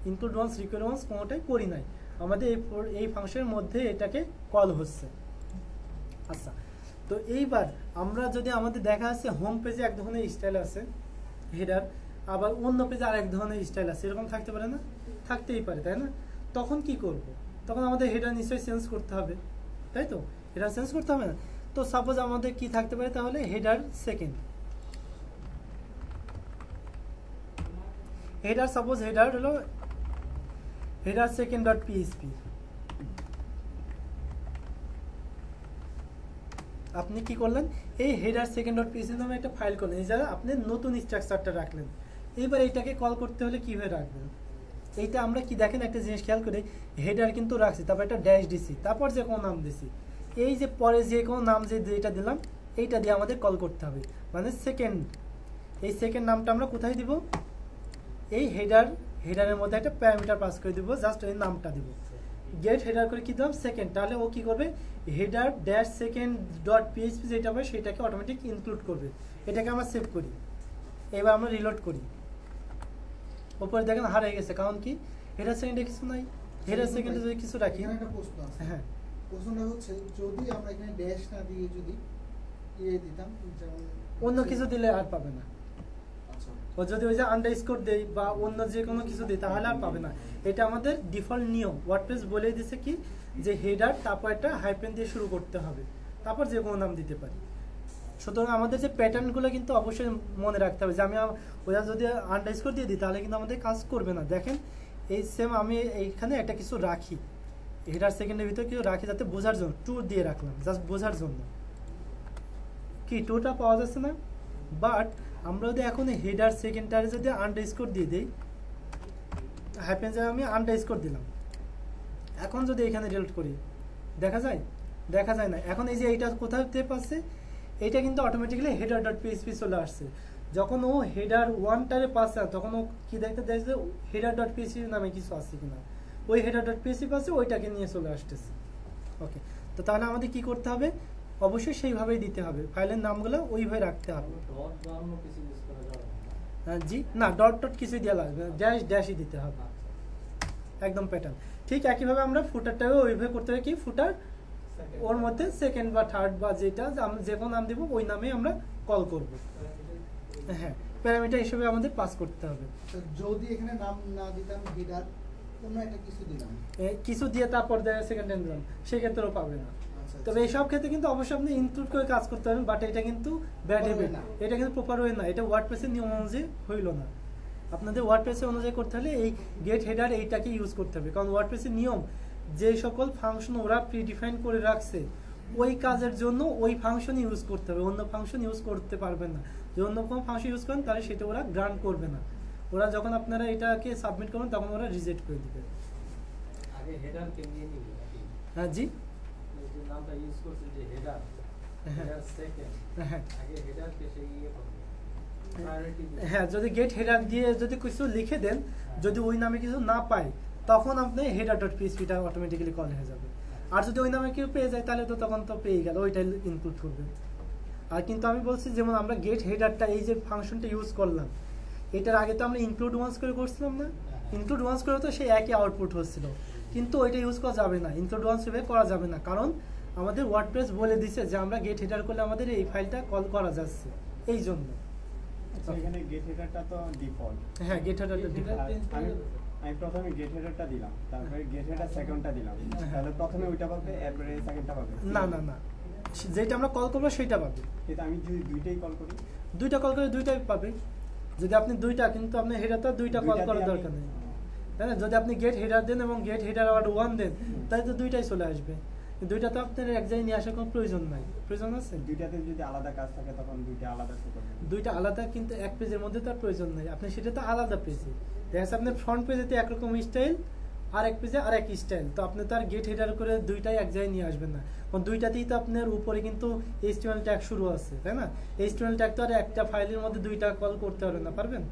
ইনক্লুড ওয়ান্স রিকোয়ার ওয়ান্স কোনোটাই করি নাই, আমাদের এই ফাংশনের মধ্যে এটাকে কল হচ্ছে। আচ্ছা, তো এইবার আমরা যদি আমাদের দেখা আছে হোম পেজে এক ধরনের স্টাইল আছে হেডার, আবার অন্য পেজে আর এক ধরনের স্টাইল আছে, এরকম থাকতে পারে না? থাকতেই পারে, তাই না? তখন কি করব, তখন আমাদের হেডার নিশ্চয়ই চেঞ্জ করতে হবে, তাই তো? হেডার চেঞ্জ করতে হবে না? তো সাপোজ আমাদের কি থাকতে পারে, তাহলে header second, header suppose header হলো হেডার সেকেন্ড ডট পিএইচপি। আপনি কি করলেন, এই হেডার সেকেন্ড ডট পিএইচপি নামে একটা ফাইল করলেন, এই যারা আপনি নতুন স্ট্রাকচারটা রাখলেন। এইবার এইটাকে কল করতে হলে কিভাবে রাখবেন, এইটা আমরা কি দেখেন একটা জিনিস খেয়াল করে, হেডার কিন্তু রাখছি, তারপর একটা ড্যাশ দিছি, তারপর যে কোনো নাম দিছি, এই যে পরে যে কোনো নাম যেটা দিলাম এইটা দিয়ে আমাদের কল করতে হবে, মানে সেকেন্ড। এই সেকেন্ড নামটা আমরা কোথায় দিব, এই হেডারের মধ্যে একটা প্যারামিটার পাস করে দিব, জাস্ট এই নামটা দিব, গেট হেডার করে কি দিলাম সেকেন্ড। তাহলে ও কি করবে, header dash second dot PHP যেটা হবে সেটাকে অটোমেটিক ইনক্লুড করবে। এটাকে আমরা সেভ করি, এবার আমরা রিলোড করি, উপরে দেখেন হারিয়ে গেছে, কারণ কি হেডার সেকেন্ডে কিছু নাই। হেডার সেকেন্ডে যদি কিছু রাখি, একটা প্রশ্ন আছে। হ্যাঁ, প্রশ্নটা হচ্ছে যদি আমরা এখানে ড্যাশ না দিয়ে যদি দিতাম, যেমন অন্য কিছু দিলে আর পাবে না। আচ্ছা, ও যদি ওই যে আন্ডারস্কোর দেই বা অন্য যে কোনো কিছু দেই তাহলে আর পাবে না। এটা আমাদের ডিফল্ট নিয়ম, ওয়ার্ডপ্রেস বলে দিয়েছে কি যে হেডার তারপর একটা হাইফেন দিয়ে শুরু করতে হবে, তারপর যে কোনো নাম দিতে পারি। সুতরাং আমাদের যে প্যাটার্নগুলো কিন্তু অবশ্যই মনে রাখতে হবে, যে আমি ওরা যদি আন্ডারস্কোর দিয়ে দিই তাহলে কিন্তু আমাদের কাজ করবে না। দেখেন এই সেম আমি এইখানে একটা কিছু রাখি, হেডার সেকেন্ডের ভিতরে কিছু রাখি যাতে বোঝার জন্য, টু দিয়ে রাখলাম জাস্ট বোঝার জন্য, কি টুটা পাওয়া যাচ্ছে না। বাট আমরা যদি এখন হেডার সেকেন্ডারে যদি আন্ডারস্কোর দিয়ে দিই, হাইফেন জায়গায় আমি আন্ডারস্কোর দিলাম, এখন যদি এখানে রিলোড করি দেখা যায়, দেখা যায় না। এখন এই যে এইটা কোথায় পাচ্ছে, এটা কিন্তু অটোমেটিক্যালি হেডার ডট পিএইচপি চলে আসছে। যখন ও হেডার ওয়ানটারে পাচ্ছে তখন ও কি দেখতে দেখছে হেডার ডট পিএইচপি নামে কিছু আছে কিনা, ওই হেডার ডট পিএইচপি পাচ্ছে ওইটাকে নিয়ে চলে আসতেছে। ওকে, তো তাহলে আমাদের কি করতে হবে, অবশ্যই সেইভাবেই দিতে হবে, ফাইলের নামগুলো ওইভাবে রাখতে হবে। জি না, ডট ডট কিছুই দেওয়া লাগবে, ড্যাশ ড্যাশই দিতে হবে, একদম প্যাটার্ন। ঠিক একইভাবে আমরা ফুটারটাও ওইভাবে করতে হবে, কি ফুটার ওর মধ্যে সেকেন্ড বা থার্ড বা যেটা আমরা যে কোনো নাম দিব ওই নামে আমরা কল করব। হ্যাঁ, প্যারামিটার হিসেবে আমাদের পাস করতে হবে। যদি এখানে নাম না দিতাম, হেডার অন্য একটা কিছু দিলাম, কিছু দিয়ে তারপর সেকেন্ড টাইম দিলাম, সেক্ষেত্রেও পাবে না। তবে এইসব ক্ষেত্রে কিন্তু অবশ্যই আপনি ইনক্লুড করে কাজ করতে পারেন, বাট এটা কিন্তু ব্যাড হ্যাবিট, এটা কিন্তু প্রপার ওয়ে না, এটা ওয়ার্ডপ্রেসের নিয়ম অনুযায়ী হইল না। আপনাদের ওয়ার্ডপ্রেসের অনুযায়ী করতে হলে এই গেট হেডার এইটাকে ইউজ করতে হবে, কারণ ওয়ার্ডপ্রেসের নিয়ম যে সকল ফাংশন ওরা প্রিডিফাইন করে রাখছে ওই কাজের জন্য ওই ফাংশন ইউজ করতে হবে, অন্য ফাংশন ইউজ করতে পারবেন না। যদি অন্য কোনো ফাংশন ইউজ করেন তাহলে সেটা ওরা গ্রান্ট করবে না, ওরা যখন আপনারা এটাকে সাবমিট করবেন তখন ওরা রিজেক্ট করে দিবে। আগে হেডারকে নিয়ে নিব, হ্যাঁ জি, যে নামটা ইউজ করছে যে হেডার, হেডার সেকেন্ড, আগে হেডারকে সেই প্রায়োরিটি দিবেন। হ্যাঁ, যদি গেট হেডার দিয়ে যদি কিছু লিখে দেন, যদি ওই নামে কিছু না পাই তখন আপনি হেডার ডট পিএইচপিটা অটোমেটিক্যালি কল হয়ে যাবে। আর যদি ওই নামে কেউ পেয়ে যায় তাহলে তো তখন তো পেয়ে গেল, ওইটাই ইনক্লুড করবে। আর কিন্তু আমি বলছি যেমন আমরা গেট হেডারটা এই যে ফাংশনটা ইউজ করলাম, এটার আগে তো আমরা ইনক্লুড ওয়ান্স করে করছিলাম না, ইনক্লুড ওয়ান্স করে তো সেই একই আউটপুট হচ্ছিল, কিন্তু ওইটা ইউজ করা যাবে না, ইনক্লুড ওয়ান্স এভাবে করা যাবে না, কারণ আমাদের ওয়ার্ডপ্রেস বলে দিছে যে আমরা গেট হেডার করলে আমাদের এই ফাইলটা কল করা যাচ্ছে, এই জন্য। আচ্ছা, এখানে গেট হেডারটা তো ডিফল্ট। হ্যাঁ গেট হেডারটা Header change করে দেবে। আমি প্রথমে গেট হেডারটা দিলাম, তারপরে গেট হেডার সেকেন্ডটা দিলাম, তাহলে প্রথমে ওইটা পাবে এরপরে সেকেন্ডটা পাবে? না না না, যেটা আমরা কল করবো সেটা পাবে। কিন্তু আমি যদি দুইটাই কল করি? দুইটা কল করে দুইটাই পাবে। যদি আপনি দুইটা, কিন্তু আপনি হেডার তো দুইটা কল দুইটাতেই করার আমি- দরকার নেই, তাই না? যদি আপনি গেট হেডার দেন এবং গেট হেডার আবার 1 দেন, তাহলে তো দুইটাই চলে আসবে। দুইটা তো আপনার এক জায়গায় নিয়ে আসার কোনো প্রয়োজন নাই। প্রয়োজন আছে? দুইটাতে যদি আলাদা কাজ থাকে তখন দুইটা আলাদা করতে হবে। দুইটা আলাদা, কিন্তু এক পেজের মধ্যে তো আর প্রয়োজন নাই। আপনি সেটা তো আলাদা পেজে দেখা যাচ্ছে আপনার ফ্রন্ট পেজেতে একরকম স্টাইল, আর এক পেজে আর এক স্টাইল। তো আপনি তো আর গেট হেডার করে দুইটাই এক জায়গায় নিয়ে আসবেন না, কারণ দুইটাতেই তো আপনার উপরে কিন্তু HTML ট্যাগ শুরু আছে, তাই না? HTML ট্যাগ তো আর একটা ফাইলের মধ্যে দুইটা কল করতে পারবেন না, পারবেন?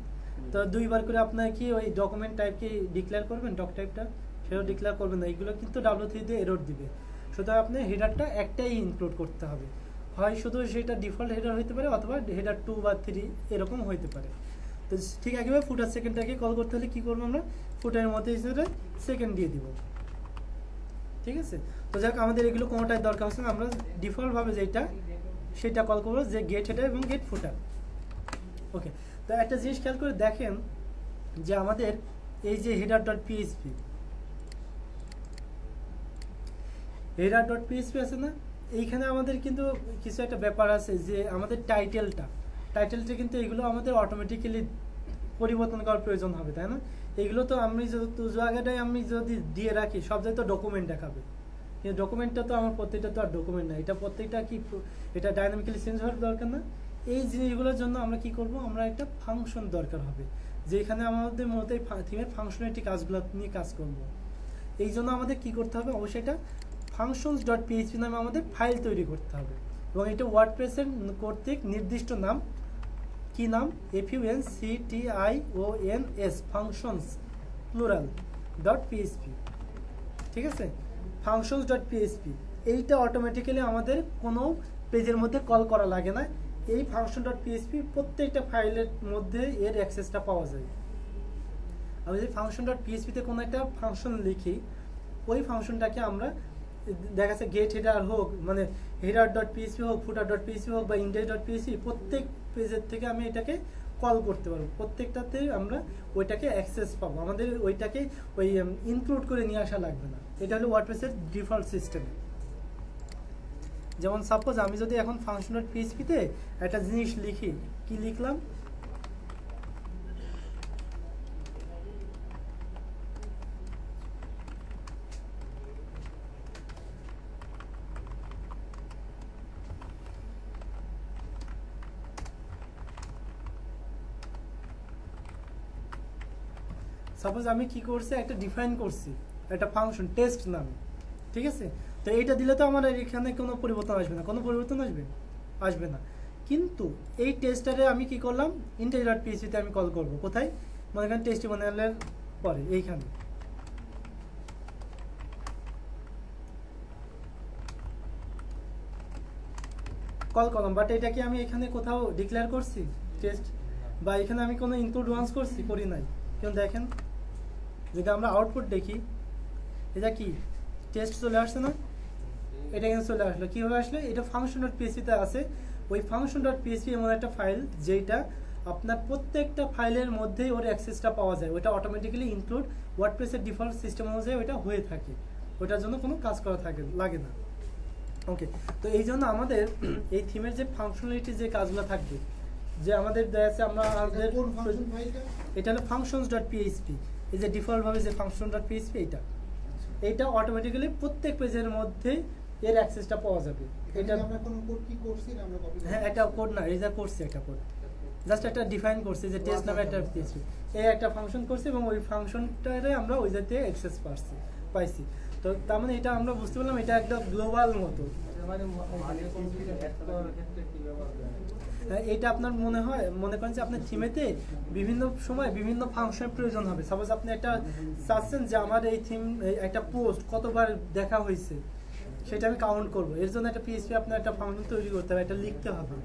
তো দুইবার করে আপনার কি ওই ডকুমেন্ট টাইপ কি ডিক্লেয়ার করবেন, ডক টাইপটা সেটাও ডিক্লেয়ার করবেন না। এগুলো কিন্তু W3 দিয়ে এরর দিবে। সুতরাং আপনি হেডারটা একটাই ইনক্লুড করতে হবে, হয় শুধু সেটা ডিফল্ট হেডার হতে পারে, অথবা হেডার 2 বা 3 এরকম হতে পারে। তো ঠিক একইভাবে ফুটার সেকেন্ডটাকে কল করতে হলে কি করবো আমরা, ফুটারের মধ্যে হিসেবে সেকেন্ড দিয়ে দিব, ঠিক আছে? তো যাক, আমাদের এগুলো কোনোটাই দরকার হচ্ছে না, আমরা ডিফল্টভাবে যেটা সেটা কল করবো, যে গেট হেডার এবং গেট ফুটার। ওকে, তো একটা জিনিস খেয়াল করে দেখেন যে আমাদের এই যে header.php header.php আছে না, এইখানে আমাদের কিন্তু কিছু একটা ব্যাপার আছে যে আমাদের টাইটেলটা কিন্তু এগুলো আমাদের অটোমেটিক্যালি পরিবর্তন করার প্রয়োজন হবে, তাই না? এগুলো তো আমি জায়গাটায় আমি যদি দিয়ে রাখি, সব জায়গায় তো ডকুমেন্ট দেখাবে, কিন্তু ডকুমেন্টটা তো আমার প্রত্যেকটা তো আর ডকুমেন্ট না, এটা প্রত্যেকটা কি এটা ডাইনামিক্যালি চেঞ্জ হওয়ার দরকার না? এই জিনিসগুলোর জন্য আমরা কি করব, আমরা একটা ফাংশন দরকার হবে, যেখানে আমাদের মূলত এই থিমের ফাংশনালিটি কাজগুলো নিয়ে কাজ করব। এই জন্য আমাদের কি করতে হবে, অবশ্যই এটা functions.php নামে আমাদের ফাইল তৈরি করতে হবে, এবং এটা ওয়ার্ডপ্রেসের কর্তৃক নির্দিষ্ট নাম, কি নাম, functions functions plural .php, ঠিক আছে? functions.php এইটা অটোমেটিক্যালি আমাদের কোনো পেজের মধ্যে কল করা লাগে না। এই function.php প্রত্যেকটা ফাইলের মধ্যে এর অ্যাক্সেসটা পাওয়া যায়। আমি যদি function.php তে কোনো একটা ফাংশন লিখি, ওই ফাংশনটাকে আমরা দেখা যাচ্ছে গেট হেডার হোক, মানে header.php হোক, footer.php হোক বা index.php, প্রত্যেক পেজের থেকে আমি এটাকে কল করতে পারবো, প্রত্যেকটাতে আমরা ওইটাকে অ্যাক্সেস পাবো, আমাদের ওইটাকে ওই ইনক্লুড করে নিয়ে আসা লাগবে না। এটা হলো ওয়ার্ডপ্রেসের ডিফল্ট সিস্টেম। যেমন সাপোজ আমি যদি এখন function.php তে একটা জিনিস লিখি, কি লিখলাম, সাপোজ আমি কি করছি, একটা ডিফাইন করছি একটা ফাংশন টেস্ট নামে, ঠিক আছে? তো এইটা দিলে তো আমার এখানে কোনো পরিবর্তন আসবে না, কোনো পরিবর্তন আসবে না। কিন্তু এই টেস্টারে আমি কি করলাম, integer.php তে আমি কল করব, কোথায়, মানে এখানে টেস্টিমোনিয়ালের পরে এইখানে কল করলাম, বাট এটা কি আমি এখানে কোথাও ডিক্লেয়ার করছি টেস্ট, বা এখানে আমি কোনো ইনক্লুড ওয়ান্স করছি, করি নাই। কিন্তু দেখেন যদি আমরা আউটপুট দেখি, এটা কি টেস্ট চলে আসছে না, এটা কিন্তু চলে আসলো। কিভাবে আসলে, এটা function.php তে আছে। ওই function.php এমন একটা ফাইল যেটা আপনার প্রত্যেকটা ফাইলের মধ্যেই ওর অ্যাক্সেসটা পাওয়া যায়, ওটা অটোমেটিক্যালি ইনক্লুড ওয়ার্ডপ্রেসের ডিফল্ট সিস্টেম অনুযায়ী ওটা হয়ে থাকে, ওটার জন্য কোনো কাজ করা লাগে না। ওকে, তো এই জন্য আমাদের এই থিমের যে ফাংশনালিটি যে কাজগুলো থাকবে, যে আমাদের দেখা যাচ্ছে আমরা আমাদের কোন ফাংশন ফাইলটা? এটা হলো functions.php, এই যে ডিফল্ট ভাবে যে function.php এইটা অটোমেটিক্যালি প্রত্যেক পেজের মধ্যে এর অ্যাক্সেসটা পাওয়া যাবে। এটা আমরা কোন কোড কি করছি না আমরা কপি? হ্যাঁ, একটা কোড না, এটা করছি একটা কোড, জাস্ট একটা ডিফাইন করছি যে টেস্ট নামে একটা PHP, এই একটা ফাংশন করছি এবং ওই ফাংশনটারে আমরা ওই জায়গাতে অ্যাক্সেস পাইছি। তো তার মানে এটা আমরা বুঝতে পারলাম এটা একটা গ্লোবাল মতো। মানে মাঝে কম্পিউটার হ্যাক করার ক্ষেত্রে কি ব্যবহার করা হয়? এটা আপনার মনে করেন যে আপনার থিমেতে বিভিন্ন সময় বিভিন্ন ফাংশনের প্রয়োজন হবে। সাপোজ আপনি একটা চাচ্ছেন যে আমার এই থিম একটা পোস্ট কতবার দেখা হয়েছে সেটা আমি কাউন্ট করবো, এর জন্য একটা PHP আপনার একটা ফাংশন তৈরি করতে হবে, এটা লিখতে হবে,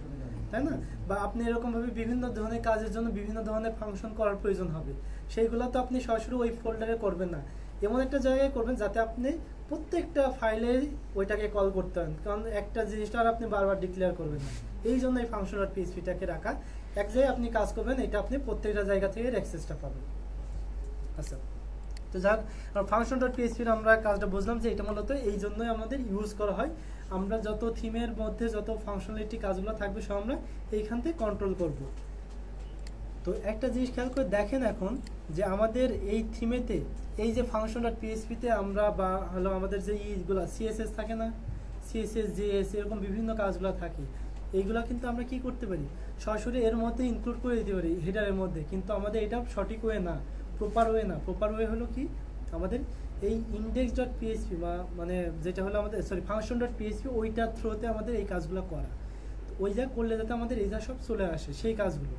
তাই না? বা আপনি এরকম ভাবে বিভিন্ন ধরনের কাজের জন্য বিভিন্ন ধরনের ফাংশন করার প্রয়োজন হবে, সেইগুলো তো আপনি সরাসরি ওই ফোল্ডারে করবেন না, এমন একটা জায়গায় করবেন যাতে আপনি প্রত্যেকটা ফাইলে ওইটাকে কল করতে পারেন, কারণ একটা জিনিসটা আর আপনি বারবার ডিক্লেয়ার করবেন না। এই জন্য এই function.php-টাকে রাখা। এক জায়গায় আপনি কাজ করবেন, এটা আপনি প্রত্যেকটা জায়গা থেকে অ্যাক্সেসটা পাবেন। আচ্ছা, তো যাক ফাংশন ডট পিএইচপির আমরা কাজটা বুঝলাম যে এটা মূলত এই জন্যই আমাদের ইউজ করা হয়। আমরা যত থিমের মধ্যে যত ফাংশনালিটি কাজগুলো থাকবে সব আমরা এইখান থেকে কন্ট্রোল করব। তো একটা জিনিস খেয়াল করে দেখেন এখন যে আমাদের এই থিমেতে এই যে ফাংশন ডট পিএইচপিতে আমরা বা হলো আমাদের যে ইগুলো সিএসএস থাকে না, সিএসএস জেএস এরকম বিভিন্ন কাজগুলো থাকে, এইগুলা কিন্তু আমরা কি করতে পারি সরাসরি এর মধ্যে ইনক্লুড করে দিতে পারি হেডারের মধ্যে, কিন্তু আমাদের এটা সঠিক ওয়ে না, প্রপার ওয়ে না। প্রপার ওয়ে হলো কি আমাদের এই ইন্ডেক্স ডট পিএইচপি বা মানে যেটা হলো আমাদের ফাংশন ডট পিএইচপি ওইটার থ্রুতে আমাদের এই কাজগুলো করা, ওই যা করলে যাতে আমাদের এই যা সব চলে আসে সেই কাজগুলো।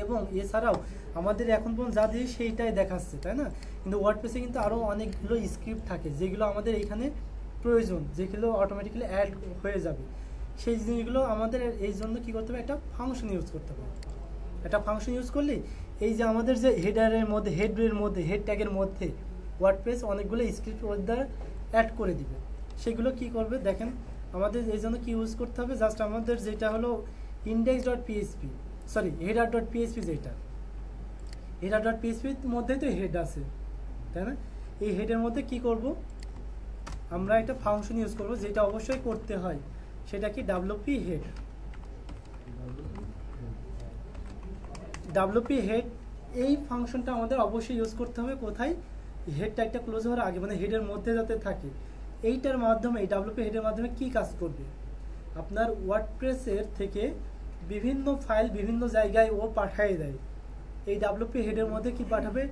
এবং এছাড়াও আমাদের এখন পর্যন্ত যা দিয়ে সেইটাই দেখাচ্ছে, তাই না? কিন্তু ওয়ার্ডপ্রেসে কিন্তু আরও অনেকগুলো স্ক্রিপ্ট থাকে যেগুলো আমাদের এইখানে প্রয়োজন, যেগুলো অটোমেটিক্যালি অ্যাড হয়ে যাবে। সেই জিনিসগুলো আমাদের এই জন্য কী করতে হবে, একটা ফাংশন ইউজ করতে হবে। একটা ফাংশন ইউজ করলে এই যে আমাদের যে হেডারের মধ্যে হেডের মধ্যে হেড ট্যাগের মধ্যে ওয়ার্ডপ্রেস অনেকগুলো স্ক্রিপ্ট ওর দ্বারা অ্যাড করে দিবে। সেগুলো কি করবে দেখেন, আমাদের এই জন্য কি ইউজ করতে হবে, জাস্ট আমাদের যেটা হলো index dot PHP header dot PHP, যেটা হেডার ডট পিএইচপির মধ্যেই তো হেড আছে, তাই না? এই হেডের মধ্যে কি করব, আমরা একটা ফাংশন ইউজ করব যেটা অবশ্যই করতে হয়, সেটা কি ডাব্লিউপি হেড। ডাব্লিউপি হেড এই ফাংশনটা আমাদের অবশ্যই ইউজ করতে হবে কোথায়, হেডটা একটা ক্লোজ হওয়ার আগে, মানে হেডের মধ্যে যাতে থাকে। এইটার মাধ্যমে এই ডাব্লিউপি হেডের মাধ্যমে কি কাজ করবে, আপনার ওয়ার্ডপ্রেসের থেকে বিভিন্ন ফাইল বিভিন্ন জায়গায় ও পাঠিয়ে দেয়। এই ডাব্লিউপি হেডের মধ্যে কি পাঠাবে,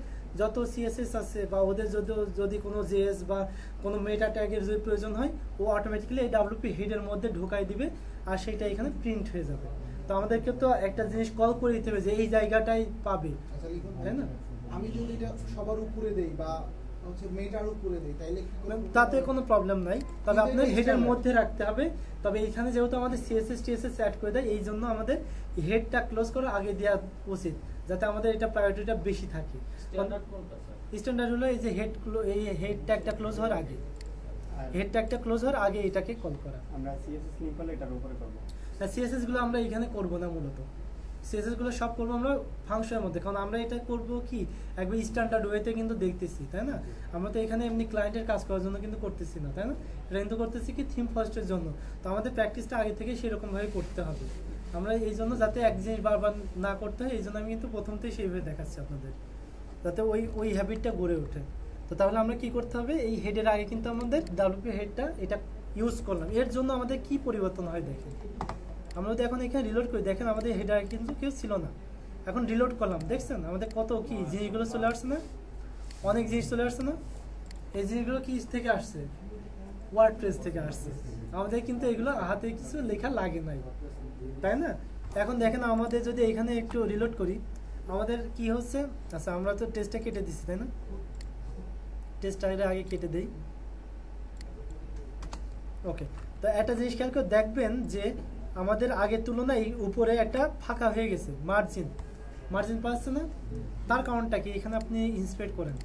যত সিএসএস আছে বা ওদের যদি কোনো জেএস বা কোনো মেটা ট্যাগের যদি প্রয়োজন হয় ও অটোমেটিক্যালি এই ডাব্লিউপি হেডের মধ্যে ঢুকাই দিবে আর সেটা এখানে প্রিন্ট হয়ে যাবে। তো আমাদেরকে তো একটা জিনিস কল করে দিতে হবে যে এই জায়গাটাই পাবে, আচ্ছা লিখুন, তাই না? আমি যদি এটা সবার উপরে দেই বা হচ্ছে মেটার উপরে দেই তাইলে কি করব? তাতে কোনো প্রবলেম নাই, তবে কিন্তু আপনার এটা হেডের standard। মধ্যে রাখতে হবে। তবে এখানে যেহেতু আমাদের সিএসএস টিএসএস অ্যাড করে দেয়, এই জন্য আমাদের হেডটা ক্লোজ করে আগে দেওয়া উচিত, যাতে আমাদের এটা প্রায়োরিটিটা বেশি থাকে। স্ট্যান্ডার্ড কোনটা স্যার? স্ট্যান্ডার্ড হলো এই যে এই হেড ট্যাগটা ক্লোজ হওয়ার আগে, হেড ট্যাগটা ক্লোজ হওয়ার আগে এটাকে কল করা। আমরা সিএসএস লিংক করলে এটার উপরে করব। সিএসএস গুলো আমরা এখানে করব না, মূলত সিএসএস গুলো সব করবো আমরা ফাংশনের মধ্যে, কারণ আমরা এটা করব কি একবার স্ট্যান্ডার্ড ওয়েতে কিন্তু দেখতেছি, তাই না? আমরা তো এখানে এমনি ক্লায়েন্টের কাজ করার জন্য কিন্তু করতেছি না, তাই না? এটা কিন্তু করতেছি কি থিম ফার্স্টের জন্য। তো আমাদের প্র্যাকটিসটা আগে থেকে সেরকম ভাবে করতে হবে। আমরা এই জন্য যাতে এক জিনিস বারবার না করতে হয়, এই জন্য আমি কিন্তু প্রথমতেই সেইভাবে দেখাচ্ছি আপনাদের, যাতে ওই হ্যাবিটটা গড়ে ওঠে। তো তাহলে আমরা কি করতে হবে, এই হেডের আগে কিন্তু আমাদের ডাব্লিউপি হেডটা এটা ইউজ করলাম। এর জন্য আমাদের কি পরিবর্তন হয় দেখেন, আমরা যদি এখন এখানে রিলোড করি, দেখেন আমাদের হেডার কিন্তু কেউ ছিল না, এখন রিলোড করলাম, দেখছেন আমাদের কত কি জিনিসগুলো চলে আসছে না, অনেক জিনিস চলে আসছে না। এই জিনিসগুলো কি থেকে আসছে, ওয়ার্ডপ্রেস থেকে আসছে। আমাদের কিন্তু এগুলো হাতে কিছু লেখা লাগে নাই, তাই না? এখন দেখেন আমাদের যদি এখানে একটু রিলোড করি, আমাদের কি হচ্ছে, আচ্ছা আমরা তো টেস্টটা কেটে দিচ্ছি, তাই না? টেস্টটা আগে কেটে দেই। ওকে, তো একটা জিনিস খেয়াল করে দেখবেন যে আমাদের আগের তুলনায় উপরে একটা ফাঁকা হয়ে গেছে, মার্জিন পাচ্ছে না। তার কারণটা কি, এখানে আপনি ইন্সপেক্ট করেন,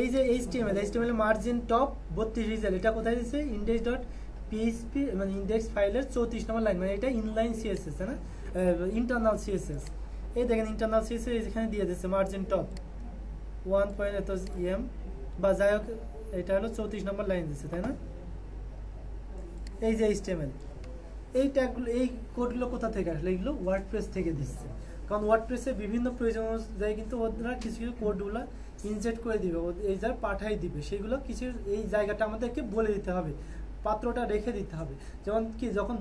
এই যে এইচটিএমএল মার্জিন টপ 32 রিজাল্ট, এটা কোথায় দিচ্ছে, ইন্ডেক্স ডট পিএইচপি মানে ইন্ডেক্স ফাইলের 34 নম্বর লাইন, মানে এটা ইনলাইন সিএসএস, তাই না? ইন্টারনাল সিএসএস, এই দেখেন ইন্টারনাল সিএসএস এখানে দিয়ে দিচ্ছে মার্জিন টপ 1.em বা যাই হোক, এটা হলো 34 নম্বর লাইন দিচ্ছে, তাই না? এই যে এইচটিএমএল, এই ট্যাগগুলো এই কোডগুলো কোথা থেকে আসলে, এগুলো ওয়ার্ডপ্রেস থেকে দিচ্ছে। কারণ ওয়ার্ডপ্রেসে বিভিন্ন প্রয়োজন অনুযায়ী কিন্তু ওরা কিছু কিছু কোডগুলো ইনজেক্ট করে দিবে, এই যা পাঠাই দিবে, সেগুলো কিছু এই জায়গাটা আমাদেরকে বলে দিতে হবে, পাত্রটা রেখে দিতে হবে। যেমন কি যখন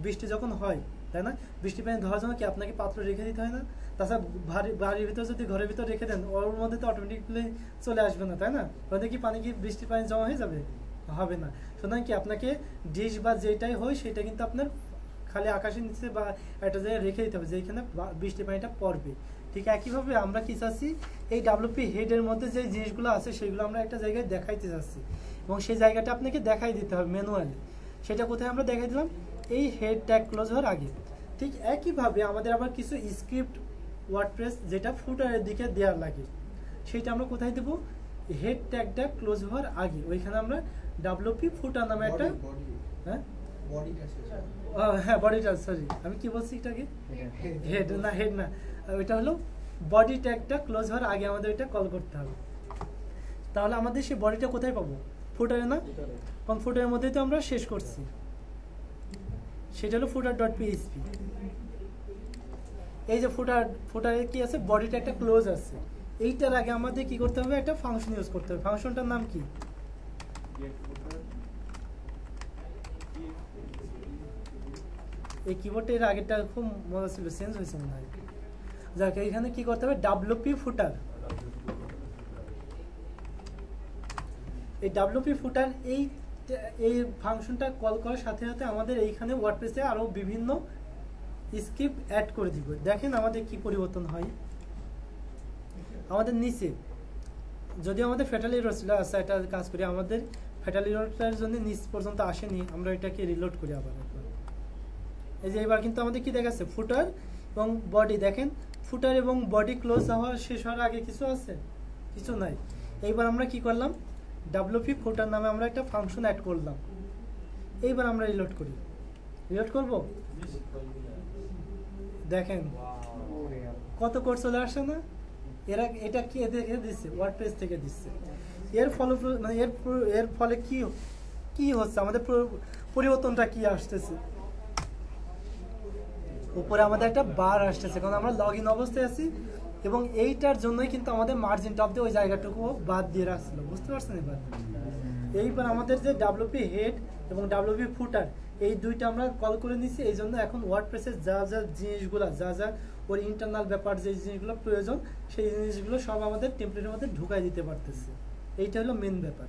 বৃষ্টি যখন হয়, তাই না? বৃষ্টি পানি ধরার জন্য কি আপনাকে পাত্র রেখে দিতে হয় না? তাছাড়া বাড়ির ভিতর যদি ঘরের ভিতর রেখে দেন, ওর মধ্যে তো অটোমেটিকলি চলে আসবে না, তাই না? ওদের কি পানি কি বৃষ্টি পানি জমা হয়ে যাবে? হবে না। সুতরাং কি আপনাকে ডিশ বা যেটাই হয় সেটা কিন্তু আপনার খালি আকাশের নিচে বা একটা জায়গায় রেখে দিতে হবে যেখানে বৃষ্টি পানিটা পড়বে। ঠিক একইভাবে আমরা কি চাচ্ছি, এই ডাব্লিউপি হেডের মধ্যে যে জিনিসগুলো আছে সেগুলো আমরা একটা জায়গায় দেখাইতে চাচ্ছি, এবং সেই জায়গাটা আপনাকে দেখাই দিতে হবে ম্যানুয়ালি। সেটা কোথায় আমরা দেখাই দিলাম, এই হেড ট্যাগ ক্লোজ হওয়ার আগে। ঠিক একইভাবে আমাদের আবার কিছু স্ক্রিপ্ট ওয়ার্ডপ্রেস যেটা ফুটারের দিকে দেওয়ার লাগে, সেটা আমরা কোথায় দেবো, হেড ট্যাগটা ক্লোজ হওয়ার আগে ওইখানে আমরা ডাব্লিউপি ফুটার নামে একটা, হ্যাঁ বডিটা শেষ হয়। হ্যাঁ বডিটা, সরি আমি কি বলছি এটাকে, হেড না, হেড না, ওইটা হলো বডি ট্যাগটা ক্লোজ হওয়ার আগে আমাদের এটা কল করতে হবে। তাহলে আমাদের সেই বডিটা কোথায় পাবো, ফুটারে না, কারণ ফুটারের মধ্যেই তো আমরা শেষ করছি, সেটা হলো ফুটার ডট পিএইচপি। এই যে ফুটারে কি আছে, বডিটা একটা ক্লোজ আছে, এইটার আগে আমাদের কি করতে হবে, একটা ফাংশন ইউজ করতে হবে। ফাংশনটার নাম কি, এই কিবোর্ডটা এর আগেরটা খুব মজা ছিল, চেঞ্জ হয়েছে মনে হয়। যাক, এখানে কি করতে হবে, ডাব্লিউপি ফুটার। এই ডাব্লিউপি ফুটার এই ফাংশনটা কল করার সাথে সাথে আমাদের এইখানে ওয়ার্ডপ্রেসে আরো বিভিন্ন স্ক্রিপ্ট অ্যাড করে দিব। দেখেন আমাদের কি পরিবর্তন হয়। আমাদের নিচে যদি আমাদের ফ্যাটাল এরর ছিল, আচ্ছা এটা কাজ করি, আমাদের ফ্যাটাল এররটার জন্য নিচ পর্যন্ত আসেনি, আমরা এটাকে রিলোড করি আবার একবার। এই যে এবার কিন্তু আমাদের কি দেখাচ্ছে, ফুটার এবং বডি। দেখেন ফুটার এবং বডি ক্লোজ হওয়া শেষ হওয়ার আগে কিছু আছে, কিছু নাই। এইবার আমরা কি করলাম, ডাব্লিউপি ফুটার নামে আমরা একটা ফাংশন অ্যাড করলাম। এইবার আমরা রিলোড করি, রিলোড করব, দেখেন কত কোড চলে আসে না। এটা কি দেখে দিচ্ছে, ওয়ার্ডপ্রেস থেকে দিচ্ছে। এর ফলে মানে এর ফলে কি হচ্ছে, আমাদের পরিবর্তনটা কি আসতেছে, উপরে আমাদের একটা বার আসতেছে, কারণ আমরা লগ ইন অবস্থায় আছি এবং এইটার জন্যই কিন্তু আমাদের মার্জিন টপ দিয়ে ওই জায়গাটুকু বাদ দিয়ে রাখছিল, বুঝতে পারছেন। এবার এইবার আমাদের যে ডাব্লিউপি হেড এবং ডাব্লিউপি ফুটার এই দুইটা আমরা কল করে নিচ্ছি। এই জন্য এখন ওয়ার্ডপ্রেসের যা যা জিনিসগুলো, যা যা ওর ইন্টারনাল ব্যাপার যে জিনিসগুলো প্রয়োজন, সেই জিনিসগুলো সব আমাদের টেমপ্লেটের মধ্যে ঢুকাই দিতে পারতেছে। এইটা হলো মেন ব্যাপার।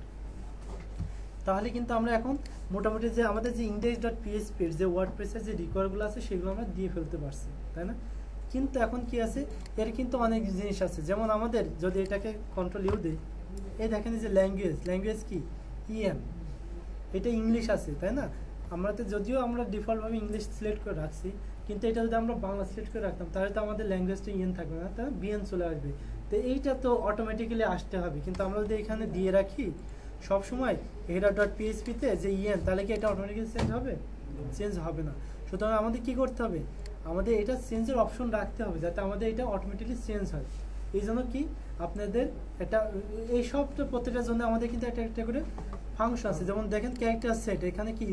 তাহলে কিন্তু আমরা এখন মোটামুটি যে আমাদের যে ইন্ডেক্স ডট পিএইচপির যে ওয়ার্ডপ্রেসের যে রিকোয়ারগুলো আছে সেগুলো আমরা দিয়ে ফেলতে পারছি, তাই না। কিন্তু এখন কি আছে, এর কিন্তু অনেক জিনিস আছে। যেমন আমাদের যদি এটাকে কন্ট্রোল ইউ দিই, এই দেখেন যে ল্যাঙ্গুয়েজ কি ইএন, এটা ইংলিশ আছে, তাই না। আমরা তো যদিও আমরা ডিফল্টভাবে ইংলিশ সিলেক্ট করে রাখছি, কিন্তু এটা যদি আমরা বাংলা সিলেক্ট করে রাখতাম তাহলে তো আমাদের ল্যাঙ্গুয়েজটা ইএন থাকবে না, তাই বিএন চলে আসবে। তো এইটা তো অটোমেটিক্যালি আসতে হবে, কিন্তু আমরা যদি এখানে দিয়ে রাখি সবসময় হেডার ডট পিএইচপিতে যে ইএন, তাহলে কি এটা অটোমেটিক্যালি চেঞ্জ হবে, চেঞ্জ হবে না। সুতরাং আমাদের কি করতে হবে, আমাদের এটা চেঞ্জের অপশন রাখতে হবে যাতে আমাদের এটা অটোমেটিক্যালি চেঞ্জ হয়। এই জন্য কি আপনাদের একটা এই সবটা প্রত্যেকটার জন্য আমাদের কিন্তু একটা একটা করে ফাংশন আছে। যেমন দেখেন ক্যারেক্টার সেট, এখানে কি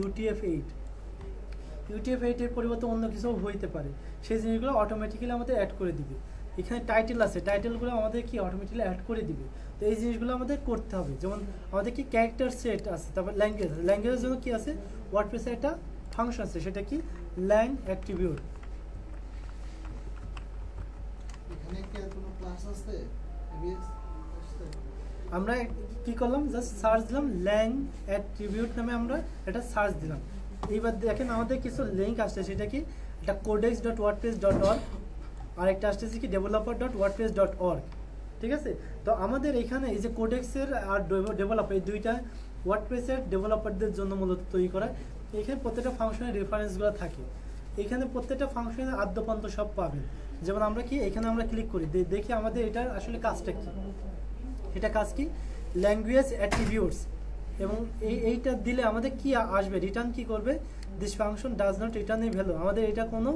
UTF-8 এর পরিবর্তে অন্য কিছু হইতে পারে, সেই জিনিসগুলো অটোমেটিক্যালি আমাদের অ্যাড করে দিবে। এখানে টাইটেল আছে, টাইটেলগুলো আমাদের কি অটোমেটিক্যালি অ্যাড করে দিবে। তো এই জিনিসগুলো আমাদের করতে হবে। যেমন আমাদের কি ক্যারেক্টার সেট আছে, তারপর ল্যাঙ্গুয়েজের জন্য কি আছে, ওয়ার্ডপ্রেসে একটা ফাংশন আছে, সেটা কি ল্যাং অ্যাট্রিবিউট। এখানে কি আর কোনো ক্লাস আছে, এবিএস আছে? আমরা কি করলাম, জাস্ট সার্চ দিলাম ল্যাং অ্যাট্রিবিউট নামে, আমরা এটা সার্চ দিলাম। এইবার দেখেন আমাদের কিছু লিঙ্ক আসছে, সেটা কি একটা codex.wordpress.org আর একটা আসতেছে কি developer.wordpress.org, ঠিক আছে। তো আমাদের এখানে এই যে কোডেক্সের আর ডেভেলপার এই দুইটা ওয়ার্ডপ্রেসের ডেভেলপারদের জন্য মূলত তৈরি করা। এখানে প্রত্যেকটা ফাংশনের রেফারেন্সগুলো থাকে, এখানে প্রত্যেকটা ফাংশনের আদ্যপান্ত সব পাবেন। যেমন আমরা কি এখানে আমরা ক্লিক করি, দেখি আমাদের এটার আসলে কাজটা কি। এটা কাজ কি, ল্যাঙ্গুয়েজ অ্যাট্রিবিউটস, এবং এইটা দিলে আমাদের কি আসবে, রিটার্ন কি করবে, this function does not return a value. আমাদের এটা কোনো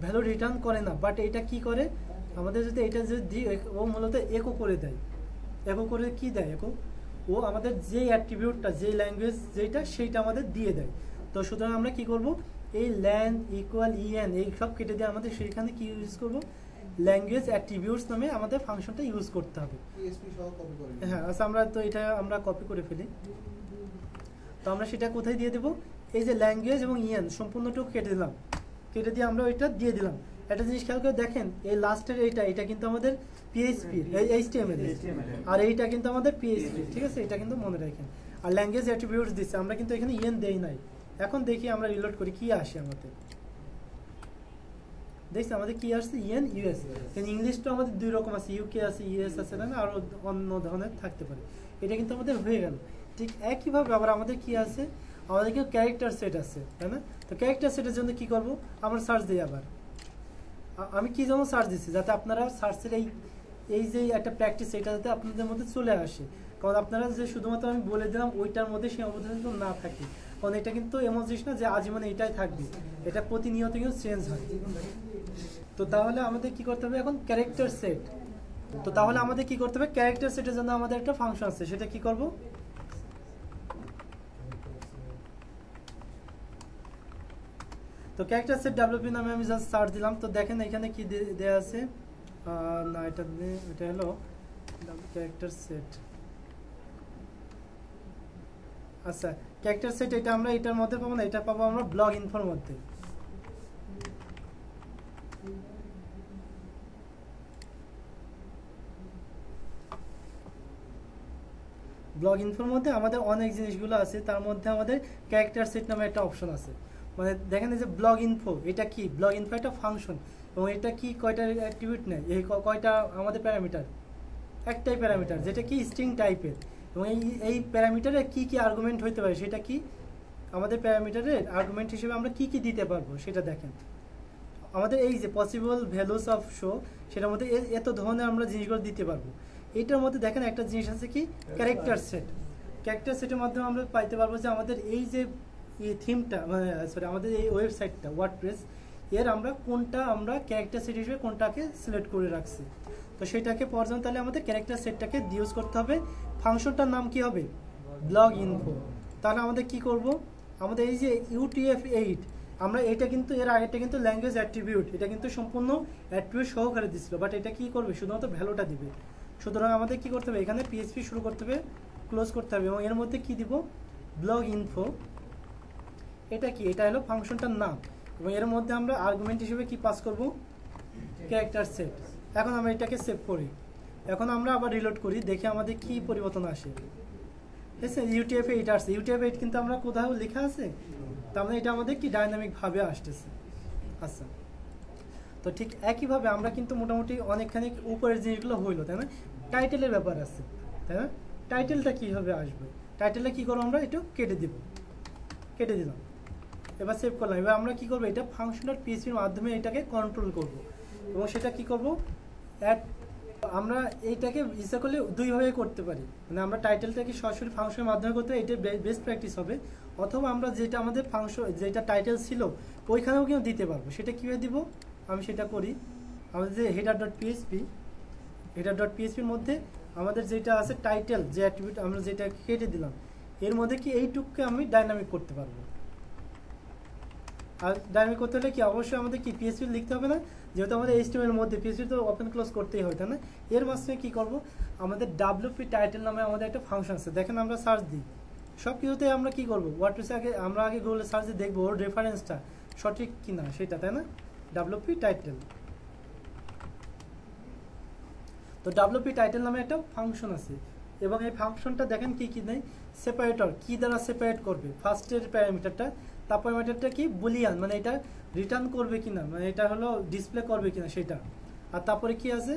ভ্যালু রিটার্ন করে না, বাট এটা কি করে, আমাদের যদি এটা যদি ও মূলত একো করে দেয়। একো করে কি দেয়, একো ও আমাদের যে অ্যাট্রিবিউটটা, যে ল্যাঙ্গুয়েজ যেটা, সেইটা আমাদের দিয়ে দেয়। তো সুতরাং আমরা কি করব, এই ল্যাং ইকুয়াল ইএন এই সব কেটে দিয়ে আমাদের সেখানে কি ইউজ করব, ল্যাঙ্গুয়েজ অ্যাট্রিবিউটস নামে আমাদের ফাংশনটা ইউজ করতে হবে। পিএইচপি সহ কপি করে নিন। হ্যাঁ, আচ্ছা আমরা তো এটা আমরা কপি করে ফেলি। তো আমরা সেটা কোথায় দিয়ে দেবো, এই যে ল্যাঙ্গুয়েজ এবং ইএন সম্পূর্ণটুকু কেটে দিলাম, কেটে দিয়ে আমরা ওইটা দিয়ে দিলাম। একটা জিনিস খেয়াল করে দেখেন, এই লাস্টের এটা কিন্তু আমাদের পিএইচপি HTML, আর এইটা কিন্তু আমাদের পিএইচপি, ঠিক আছে, এটা কিন্তু মনে রাখেন। আর ল্যাঙ্গুয়েজ অ্যাট্রিবিউটস দিচ্ছে, আমরা কিন্তু এখানে ইএন দেই নাই। এখন দেখি আমরা রিলোড করি কি আসে আমাদের, দেখছি আমাদের কি আসছে, ইএন ইউএস। ইংলিশটা আমাদের দুই রকম আছে, ইউকে আছে, ইউএস আছে, না আরো অন্য ধরনের থাকতে পারে। এটা কিন্তু আমাদের হয়ে গেল। ঠিক একইভাবে আবার আমাদের কি আছে, আমাদের কিন্তু ক্যারেক্টার সেট আছে, তাই না। তো ক্যারেক্টার সেটের জন্য কি করব, আমরা সার্চ দিই। আবার আমি কি জন্য সার্চ দিচ্ছি, যাতে আপনারা সার্চের এই যে একটা প্র্যাকটিস, এটা যাতে আপনাদের মধ্যে চলে আসে। কারণ আপনারা যে শুধুমাত্র আমি বলে দিলাম ওইটার মধ্যে সীমাবদ্ধ না থাকে, কারণ এটা কিন্তু এমন জিনিস না যে আজীবন এটাই থাকবে, এটা প্রতিনিয়ত কিন্তু চেঞ্জ হয়। তো তাহলে আমাদের কি করতে হবে এখন ক্যারেক্টার সেট। তো তাহলে আমাদের কি করতে হবে, ক্যারেক্টার সেটের জন্য আমাদের একটা ফাংশন আছে, সেটা কি করব, তো ক্যারেক্টার সেট ডাব্লিউপি নামে আমি জাস্ট সার্চ দিলাম। তো দেখেন এখানে কি দেয়া আছে, না এটা হলো ক্যারেক্টার সেট। আচ্ছা ক্যারেক্টার সেট এটা আমরা এটার মধ্যে পাবো না, এটা পাবো আমরা ব্লগ ইনফোর মধ্যে। ব্লগ ইনফোর মধ্যে আমাদের অনেক জিনিসগুলো আছে, তার মধ্যে আমাদের ক্যারেক্টার সেট নামে একটা অপশন আছে। মানে দেখেন এই যে ব্লগ ইনফো, এটা কি, ব্লগ ইনফো একটা ফাংশন, এবং এটা কি কয়টা অ্যাট্রিবিউট নেয়, এই কয়টা আমাদের প্যারামিটার, একটাই প্যারামিটার যেটা কি স্ট্রিং টাইপের, এবং এই প্যারামিটারে কি কি আর্গুমেন্ট হইতে পারে, সেটা কি আমাদের প্যারামিটারের আর্গুমেন্ট হিসেবে আমরা কি কি দিতে পারবো সেটা দেখেন। আমাদের এই যে পসিবল ভ্যালুস অফ শো, সেটার মধ্যে এত ধরনের আমরা জিনিসগুলো দিতে পারবো। এইটার মধ্যে দেখেন একটা জিনিস আছে কি ক্যারেক্টার সেট। ক্যারেক্টার সেটের মাধ্যমে আমরা পাইতে পারবো যে আমাদের এই যে থিমটা, মানে সরি আমাদের এই ওয়েবসাইটটা ওয়ার্ডপ্রেস, এর আমরা কোনটা আমরা ক্যারেক্টার সেট হিসেবে কোনটাকে সিলেক্ট করে রাখছি। তো সেটাকে পর্যন্ত তাহলে আমাদের ক্যারেক্টার সেটটাকে ইউজ করতে হবে। ফাংশনটার নাম কি হবে, ব্লগ ইনফো। তাহলে আমাদের কি করব, আমাদের এই যে UTF-8, আমরা এটা কিন্তু এর আগেরটা কিন্তু ল্যাঙ্গুয়েজ অ্যাট্রিবিউট, এটা কিন্তু সম্পূর্ণ অ্যাট্রিবিউট সহকারে দিচ্ছিল, বাট এটা কি করবে, শুধুমাত্র ভ্যালুটা দিবে। সুতরাং আমাদের কি করতে হবে, এখানে PHP শুরু করতে হবে, ক্লোজ করতে হবে, এবং এর মধ্যে কি দিব, ব্লগ ইনফো। এটা কি, এটা হলো ফাংশনটার নাম, এবং এর মধ্যে আমরা আর্গুমেন্ট হিসেবে কি পাস করব, ক্যারেক্টার সেট। এখন আমরা এটাকে সেভ করি, এখন আমরা আবার রিলোড করি, দেখি আমাদের কি পরিবর্তন আসে। ঠিক আছে, UTF-8 আসছে, UTF-8 কিন্তু আমরা কোথাও লেখা আছে, তার মানে এটা আমাদের কি ডাইনামিক ভাবে আসতেছে। আচ্ছা, তো ঠিক একইভাবে আমরা কিন্তু মোটামুটি অনেকখানি উপরের জিনিসগুলো হইলো, তাই না। টাইটেলের ব্যাপার আছে, তাই না। টাইটেলটা কীভাবে আসবে, টাইটেলটা কী করবো, আমরা একটু কেটে দিলাম, এবার সেভ করলাম। এবার আমরা কি করবো, এটা ফাংশন.php-র মাধ্যমে এটাকে কন্ট্রোল করব, এবং সেটা কি করব, আমরা এইটাকে ইচ্ছা করলে দুইভাবে করতে পারি, মানে আমরা টাইটেলটাকে সরাসরি ফাংশনের মাধ্যমে করতে পারি, এটা বেস্ট প্র্যাকটিস হবে। অথবা আমরা যেটা আমাদের ফাংশন, যেটা টাইটেল ছিল ওইখানেও কিন্তু দিতে পারবো। সেটা কীভাবে দিব, আমি সেটা করি। আমাদের যে header.php-র মধ্যে আমাদের যেটা আছে টাইটেল, যে অ্যাট্রিবিউট আমরা যেটা কেটে দিলাম, এর মধ্যে কি এইটুকুকে আমি ডাইনামিক করতে পারবো। আর ডাইনামিক করতে হলে কি অবশ্যই আমাদের কি PHP লিখতে হবে না, যেহেতু আমাদের HTML এর মধ্যে PHP তো ওপেন ক্লোজ করতেই হয়, তাই না। এর মাঝখানে কি করব, আমাদের WP টাইটেল নামে আমাদের একটা ফাংশন আছে। দেখেন আমরা সার্চ দিই, সব কিছুতে আমরা কি করব, ওয়ার্ডপ্রেসে আমরা আগে গুগলে সার্চ দিয়ে দেখবো ওর রেফারেন্সটা সঠিক কিনা সেটা, তাই না। WP টাইটেল, তো WP টাইটেল নামে একটা ফাংশন আছে, এবং এই ফাংশনটা দেখেন কি কি নেই, সেপারেটর কি দ্বারা সেপারেট করবে, ফার্স্টের প্যারামিটারটা, তারপর প্যারামিটারটা কি বুলিয়ান, মানে এটা রিটার্ন করবে কিনা, মানে এটা হলো ডিসপ্লে করবে কিনা সেটা। আর তারপরে কি আছে,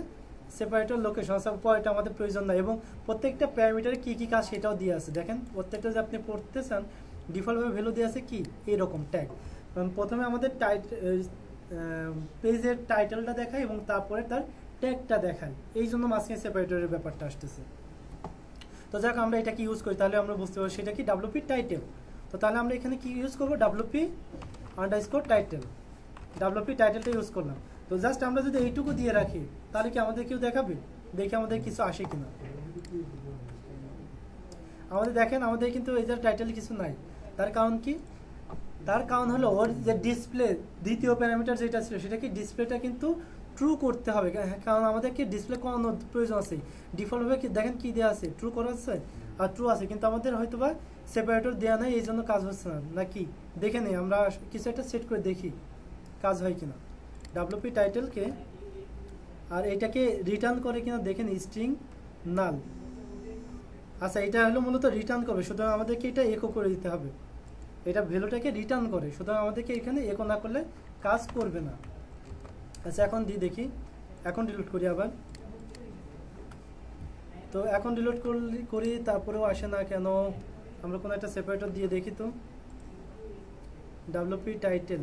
সেপারেটর লোকেশন, পরেরটা আমাদের প্রয়োজন নাই, এবং প্রত্যেকটা প্যারামিটারে কি কি কাজ সেটাও দিয়ে আছে। দেখেন প্রত্যেকটা যে আপনি পড়তে চান ডিফল্টভাবে ভ্যালু দিয়ে আছে কি এরকম ট্যাগ। প্রথমে আমাদের পেজের টাইটেলটা দেখায়, এবং তারপরে তার ট্যাগটা দেখায়, এই জন্য মাঝখানে সেপারেটরের ব্যাপারটা আসতেছে। তো যাক আমরা এটা কি ইউজ করি, তাহলে আমরা বুঝতে পারবো সেটা কি WP টাইটেল। তো তাহলে আমরা এখানে কি ইউজ করবো, WP_টাইটেল, WP টাইটেলটা ইউজ করলাম। তো জাস্ট আমরা যদি এইটুকু দিয়ে রাখি, তাহলে কি আমাদের কেউ দেখাবে, দেখে আমাদের কিছু আসে কিনা। আমাদের দেখেন আমাদের কিন্তু এই যে টাইটেল কিছু নাই, তার কারণ কি, তার কারণ হলো ওর যে ডিসপ্লে দ্বিতীয় প্যারামিটার যেটা ছিল, সেটা কি ডিসপ্লেটা কিন্তু ট্রু করতে হবে, কারণ আমাদেরকে ডিসপ্লে করানোর প্রয়োজন আছে। ডিফল্টভাবে কি দেখেন কি দেওয়া আছে, ট্রু করা আছে আর ট্রু আছে, কিন্তু আমাদের হয়তো বা সেপারেটর দেওয়া নেই, এই জন্য কাজ হচ্ছে না, নাকি দেখে নেই, আমরা কিছু একটা সেট করে দেখি কাজ হয় কিনা। WP টাইটেলকে আর এটাকে রিটার্ন করে কিনা দেখেন, স্ট্রিং নাল। আচ্ছা এটা হলো মূলত রিটার্ন করবে, সুতরাং আমাদেরকে এটা একো করে দিতে হবে, এটা ভ্যালুটাকে রিটার্ন করে, সুতরাং আমাদেরকে এখানে একো না করলে কাজ করবে না। আচ্ছা এখন দেখি, এখন ডিলিট করি আবার। তো এখন ডিলিট করি তারপরেও আসে না কেন, আমরা কোনো একটা সেপারেটর দিয়ে দেখি। তো WP টাইটেল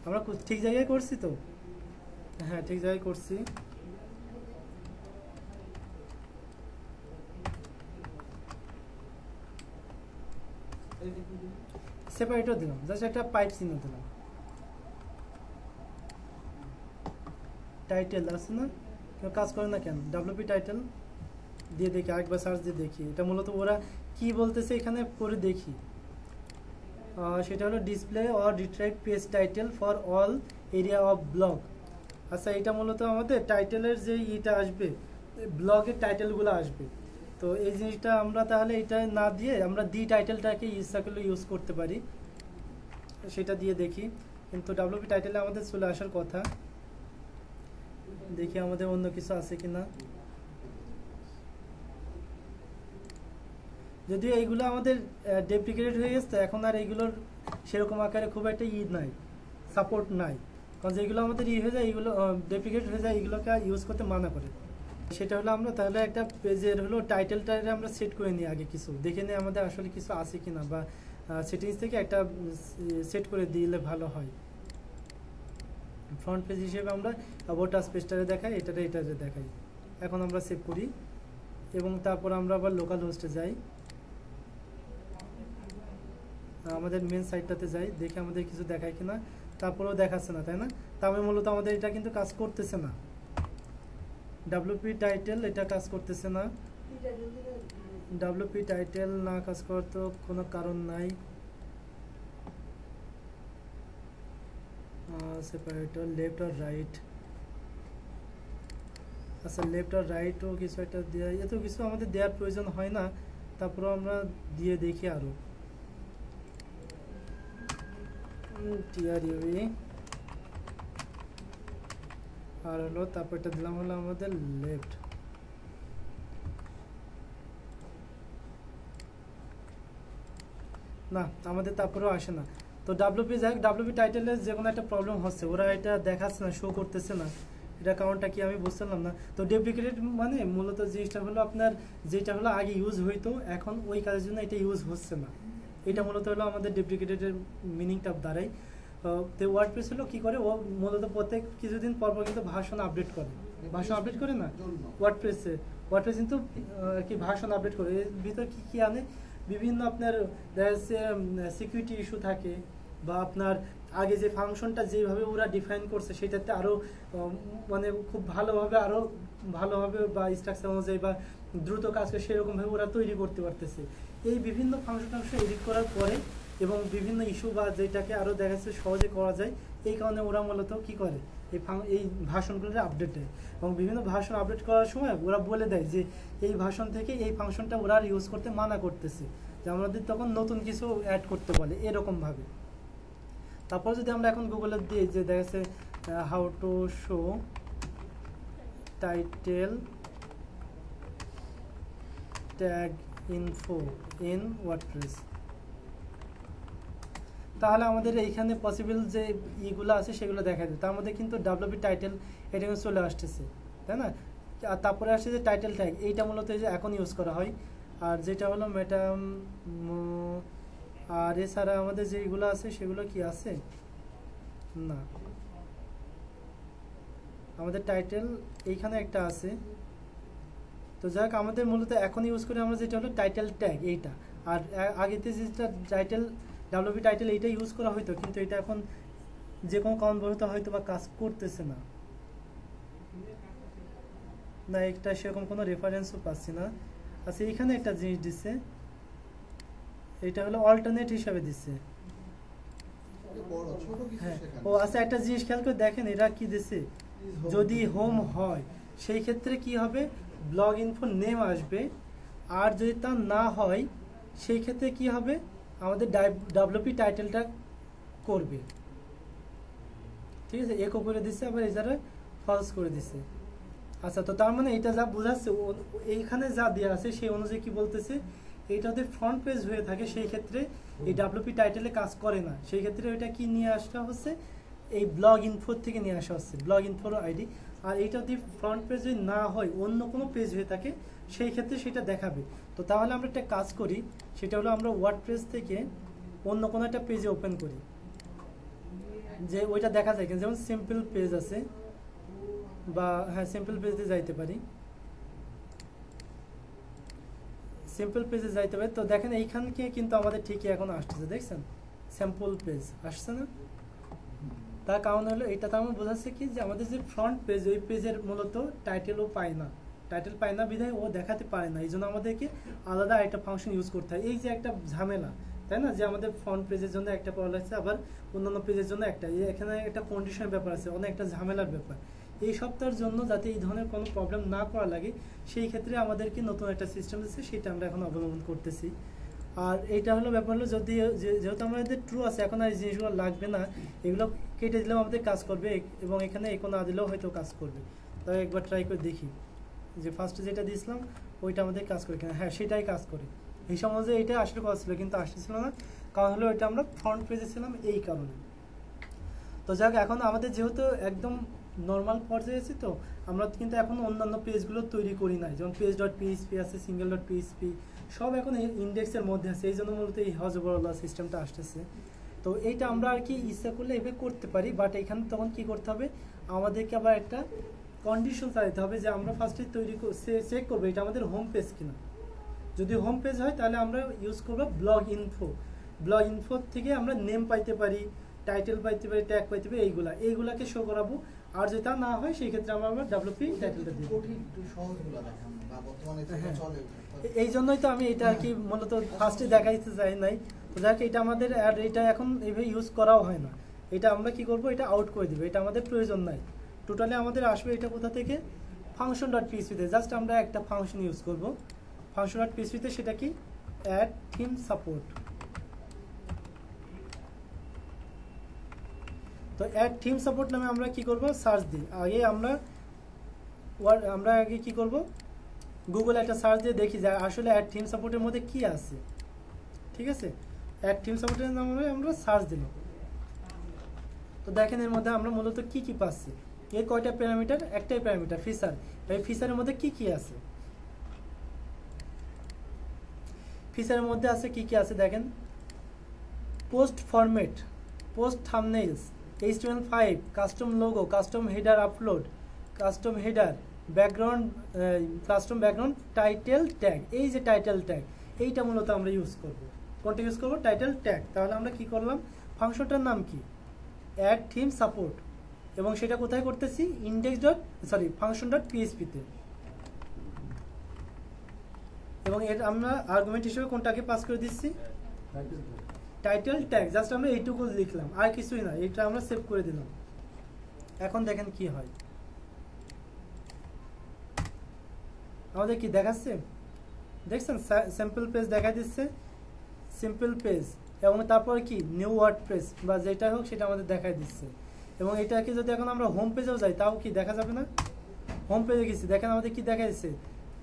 আমরা ঠিক জায়গায় করছি তো, হ্যাঁ ঠিক জায়গায় করছি। সেপারেটও দিলাম, জাস্ট একটা পাইপ চিহ্ন দিলাম। টাইটেল আছে না, কেউ কাজ করে না কেন? WP টাইটেল দিয়ে দেখি, আরেকবার সার্চ দিয়ে দেখি। এটা মূলত ওরা কি বলতেছে এখানে পরে দেখি। সেটা হলো display or retrieve page title for all area of blog. আচ্ছা, এটা মূলত আমাদের টাইটেলের যে ইটা আসবে, ব্লগের টাইটেলগুলো আসবে। তো এই জিনিসটা আমরা তাহলে এটা না দিয়ে আমরা দি টাইটেলটাকে ইচ্ছা করলে ইউজ করতে পারি, সেটা দিয়ে দেখি। কিন্তু WP টাইটেলে আমাদের চলে আসার কথা, দেখি আমাদের অন্য কিছু আছে কিনা। যদিও এইগুলো আমাদের ডেপ্রিকেটেড হয়ে গেছে, এখন আর এইগুলোর সেরকম আকারে খুব একটা নাই, সাপোর্ট নাই। কারণ যেগুলো আমাদের হয়ে যায়, এইগুলো ডেপ্রিকেট হয়ে যায়, এইগুলোকে ইউজ করতে মানা করে। সেটা হলো আমরা তাহলে একটা পেজের হলো টাইটেলটা আমরা সেট করে নিই, আগে কিছু দেখে নিই আমাদের আসলে কিছু আছে কিনা, বা সেটিংস থেকে একটা সেট করে দিলে ভালো হয়। ফ্রন্ট পেজ হিসেবে আমরা অ্যাবাউট আস পেজটারে দেখাই, এটারে দেখাই। এখন আমরা সেভ করি এবং তারপর আমরা আবার লোকাল হোস্টে যাই, আমাদের মেন সাইটটাতে যাই, দেখে আমাদের কিছু দেখায় কিনা। তারপরেও দেখাচ্ছে না, তাই না? তারপরে মূলত আমাদের এটা কিন্তু কাজ করতেছে না, WP টাইটেল এটা কাজ করতেছে না। WP টাইটেল না কাজ করার তো কোনো কারণ নাই। সেপারেটর লেফট আর রাইট, আচ্ছা লেফট আর রাইটও কিছু একটা দেওয়া, এত কিছু আমাদের দেওয়ার প্রয়োজন হয় না, তারপরেও আমরা দিয়ে দেখি আরও। TRUE আর হলো তারপর এটা দিলাম হলো আমাদের লেফট। না, আমাদের তারপরেও আসে না। তো WP যাই হোক, WP টাইটেলের যে কোনো একটা প্রবলেম হচ্ছে, ওরা এটা দেখাচ্ছে না, শো করতেছে না, এটা কারণটা কি আমি বুঝলাম না। তো ডুপ্লিকেটেড মানে মূলত জিনিসটা হলো আপনার যেটা হলো আগে ইউজ হইতো, এখন ওই কাজের জন্য এটা ইউজ হচ্ছে না। এটা মূলত হলো আমাদের ডুপ্লিকেটেডের মিনিংটা দাঁড়ায়। তো ওয়ার্ডপ্রেস হলো কি করে, ও মূলত প্রত্যেক কিছুদিন পর পর কিন্তু ভার্সন আপডেট করে, ভার্সন আপডেট করে না ওয়ার্ডপ্রেস কিন্তু কি ভার্সন আপডেট করে। এর ভিতর কি কি আনে, বিভিন্ন আপনার সিকিউরিটি ইস্যু থাকে, বা আপনার আগে যে ফাংশনটা যেভাবে ওরা ডিফাইন করছে সেটাতে আরও মানে খুব ভালোভাবে বা স্ট্রাকচার অনুযায়ী বা দ্রুত কাজ করে সেরকমভাবে ওরা তৈরি করতে পারতেছে। এই বিভিন্ন ফাংশন এডিট করার পরে এবং বিভিন্ন ইস্যু বা যেটাকে আরও দেখা যাচ্ছে সহজে করা যায়, এই কারণে ওরা মূলত কি করে, এই ভার্সনগুলোকে আপডেট দেয়। এবং বিভিন্ন ভার্সন আপডেট করার সময় ওরা বলে দেয় যে এই ভার্সন থেকে এই ফাংশনটা ওরা ইউজ করতে মানা করতেছে, যে আমাদের তখন নতুন কিছু অ্যাড করতে বলে এরকমভাবে। তারপর যদি আমরা এখন গুগলে দিই যে দেখা যাচ্ছে how to show title tag info in WordPress, তাহলে আমাদের এইখানে পসিবল যে ইগুলো আছে সেগুলো দেখা যায়। তার মধ্যে কিন্তু WP টাইটেল এটা চলে আসতেছে, তাই না? আর তারপরে আসছে যে টাইটেল ট্যাগ, এইটা মূলত এই যে এখন ইউজ করা হয়। আর যেটা হলো ম্যাডাম, আর এছাড়া আমাদের যেগুলো আছে সেগুলো কি আছে না, আমাদের টাইটেল এইখানে একটা আছে। তো যাক, আমাদের মূলত এখন ইউজ করি আমরা যেটা হলো টাইটেল ট্যাগ এইটা। আর আগেতে যেটা টাইটেল WP টাইটেল এইটা ইউজ করা হয়তো, কিন্তু এটা এখন যে কোনো কারণবশত হয়তো বা কাজ করতেছে না, একটা সেরকম কোনো রেফারেন্সও পাচ্ছি না। আচ্ছা, এখানে একটা জিনিস দিচ্ছে, এটা হলো অল্টারনেট হিসাবে দিচ্ছে। হ্যাঁ, ও আচ্ছা, একটা জিনিস খেয়াল করে দেখেন এরা কি দিচ্ছে, যদি হোম হয় সেই ক্ষেত্রে কি হবে, ব্লগ ইনফো নেম আসবে। আর যদি তা না হয় সেই ক্ষেত্রে কি হবে, আমাদের WP টাইটেলটা করবে। ঠিক আছে, একো করে দিচ্ছে, আবার এছাড়া ফলস করে দিচ্ছে। আচ্ছা, তো তার মানে এটা যা বোঝাচ্ছে, এইখানে যা দেওয়া আছে সেই অনুযায়ী কি বলতেছে, এইটা যদি ফ্রন্ট পেজ হয়ে থাকে সেই ক্ষেত্রে এই WP টাইটেলে কাজ করে না। সেই ক্ষেত্রে ওইটা কি নিয়ে আসা হচ্ছে, এই ব্লগ ইনফোর থেকে নিয়ে আসা হচ্ছে, ব্লগ ইনফোর আইডি। আর এইটা যদি ফ্রন্ট পেজ যদি না হয়, অন্য কোনো পেজ হয়ে থাকে, সেই ক্ষেত্রে সেটা দেখাবে। তো তাহলে আমরা একটা কাজ করি, সেটা হলো আমরা ওয়ার্ডপ্রেস থেকে অন্য কোনো একটা পেজে ওপেন করি, যে ওইটা দেখা যায় যেমন সিম্পল পেজ আছে, বা হ্যাঁ সিম্পল পেজে যাইতে পারি, সিম্পল পেজে যাইতে পারি। তো দেখেন এইখানকে কিন্তু আমাদের ঠিকই এখন আসতেছে, দেখছেন স্যাম্পল পেজ আসছে না? তার কারণ হলো এটা তো আমার বোঝাচ্ছে কি যে আমাদের যে ফ্রন্ট পেজ ওই পেজের মূলত টাইটেলও পায় না, টাইটেল পায় না বিধায় ও দেখাতে পারে না, এই জন্য আমাদেরকে আলাদা একটা ফাংশন ইউজ করতে হয়। এই যে একটা ঝামেলা, তাই না, যে আমাদের ফ্রন্ট পেজের জন্য একটা করা লাগছে, আবার অন্যান্য পেজের জন্য একটা, এখানে একটা কন্ডিশনের ব্যাপার আছে, অনেক একটা ঝামেলার ব্যাপার। এই সপ্তাহের জন্য যাতে এই ধরনের কোনো প্রবলেম না করা লাগে সেই ক্ষেত্রে আমাদেরকে নতুন একটা সিস্টেম আছে, সেটা আমরা এখন অবলম্বন করতেছি। আর এইটা হলো ব্যাপার হলো যদি যেহেতু আমাদের ট্রু আছে, এখন আর এই জিনিসগুলো লাগবে না, এগুলো কেটে দিলেও আমাদের কাজ করবে, এবং এখানে এখো না দিলেও হয়তো কাজ করবে। তাই একবার ট্রাই করে দেখি যে ফার্স্টে যেটা দিয়েছিলাম ওইটা আমাদের কাজ করে কিনা। হ্যাঁ, সেটাই কাজ করে। এই সমাজে এটা আসলে কথা ছিল, কিন্তু আসতেছিল না, কারণ হলো এটা আমরা ফ্রন্ট পেজে ছিলাম এই কারণে। তো যাক, এখন আমাদের যেহেতু একদম নর্মাল পর্যায়ে আছে, তো আমরা কিন্তু এখন অন্যান্য পেজগুলো তৈরি করি নাই, যেমন পেজ ডট পিএইচপি আছে, সিঙ্গেল ডট পিএইচপি, সব এখন ইন্ডেক্সের মধ্যে আছে, এই জন্য মূলত এই হজবরলা সিস্টেমটা আসতেছে। তো এইটা আমরা আর কি ইচ্ছা করলে এভাবে করতে পারি, বাট এখানে তখন কি করতে হবে, আমাদেরকে আবার একটা কন্ডিশন চাইতে হবে যে আমরা ফার্স্টে চেক করবো এটা আমাদের হোম পেজ কিনা। যদি হোম পেজ হয় তাহলে আমরা ইউজ করবো ব্লগ ইনফো। ব্লগ ইনফো থেকে আমরা নেম পাইতে পারি, টাইটেল পাইতে পারি, ট্যাগ পাইতে পারি, এইগুলাকে শো করাবো। আর যেটা না হয় সেই ক্ষেত্রে আমরা ডাব্লিউপি টাইটেলটা দিই। এই জন্যই তো আমি এটা আর কি মূলত ফার্স্টে দেখাইতে চাই নাই। তো দেখ, এটা আমাদের আর এটা এখন এইভাবে ইউজ করাও হয় না, এটা আমরা কি করব, এটা আউট করে দিব, এটা আমাদের প্রয়োজন নাই। টোটালি আমাদের আসবে এটা কোথা থেকে, ফাংশন ডট পিএইচপিতে। জাস্ট আমরা একটা ফাংশন ইউজ করব ফাংশন ডট পিএইচপিতে, সেটা কি অ্যাড থিম সাপোর্ট। তো অ্যাড থিম সাপোর্ট নামে আমরা কি করব, সার্চ দিই। আগে আমরা আগে কি করব, গুগলে একটা সার্চ দিয়ে দেখি যে আসলে অ্যাড থিম সাপোর্টের মধ্যে কি আছে। ঠিক আছে, অ্যাড থিম সাপোর্টের নামে আমরা সার্চ দিলাম। তো দেখেন এর মধ্যে আমরা মূলত কি কি পাচ্ছি। এর কয়টা প্যারামিটার, একটাই প্যারামিটার ফিচার। এই ফিচারের মধ্যে কি কি আছে, ফিচারের মধ্যে আছে কি কি আছে দেখেন, post format, post থাম্বনেইলস, HTML5, custom logo, custom header upload, custom header, background, custom background, title tag. এই যে টাইটেল ট্যাগ, এইটা মূলত আমরা ইউজ করব। কোনটা ইউজ করব, টাইটেল ট্যাগ। তাহলে আমরা কি করলাম, ফাংশনটার নাম কি, অ্যাড থিম সাপোর্ট, এবং সেটা কোথায় করতেছি, ফাংশন ডট পিএইচপিতে। এবং এর আমরা আর্গুমেন্ট হিসেবে কোনটাকে পাস করে দিচ্ছি, টাইটেল ট্যাগ। জাস্ট আমরা এইটুকু লিখলাম, আর কিছুই না, এটা আমরা সেভ করে দিলাম। এখন দেখেন কি হয়, আমাদের কি দেখাচ্ছে, দেখছেন স্যাম্পল পেজ দেখা দিচ্ছে, সিম্পল পেজ, এবং তারপর কি নিউ ওয়ার্ডপ্রেস বা যেটা হোক সেটা আমাদের দেখাই দিচ্ছে। এবং এটাকে যদি এখন আমরা হোম পেজেও যাই তাও কি দেখা যাবে না, হোম পেজে গেছি, দেখেন আমাদের কি দেখা দিচ্ছে,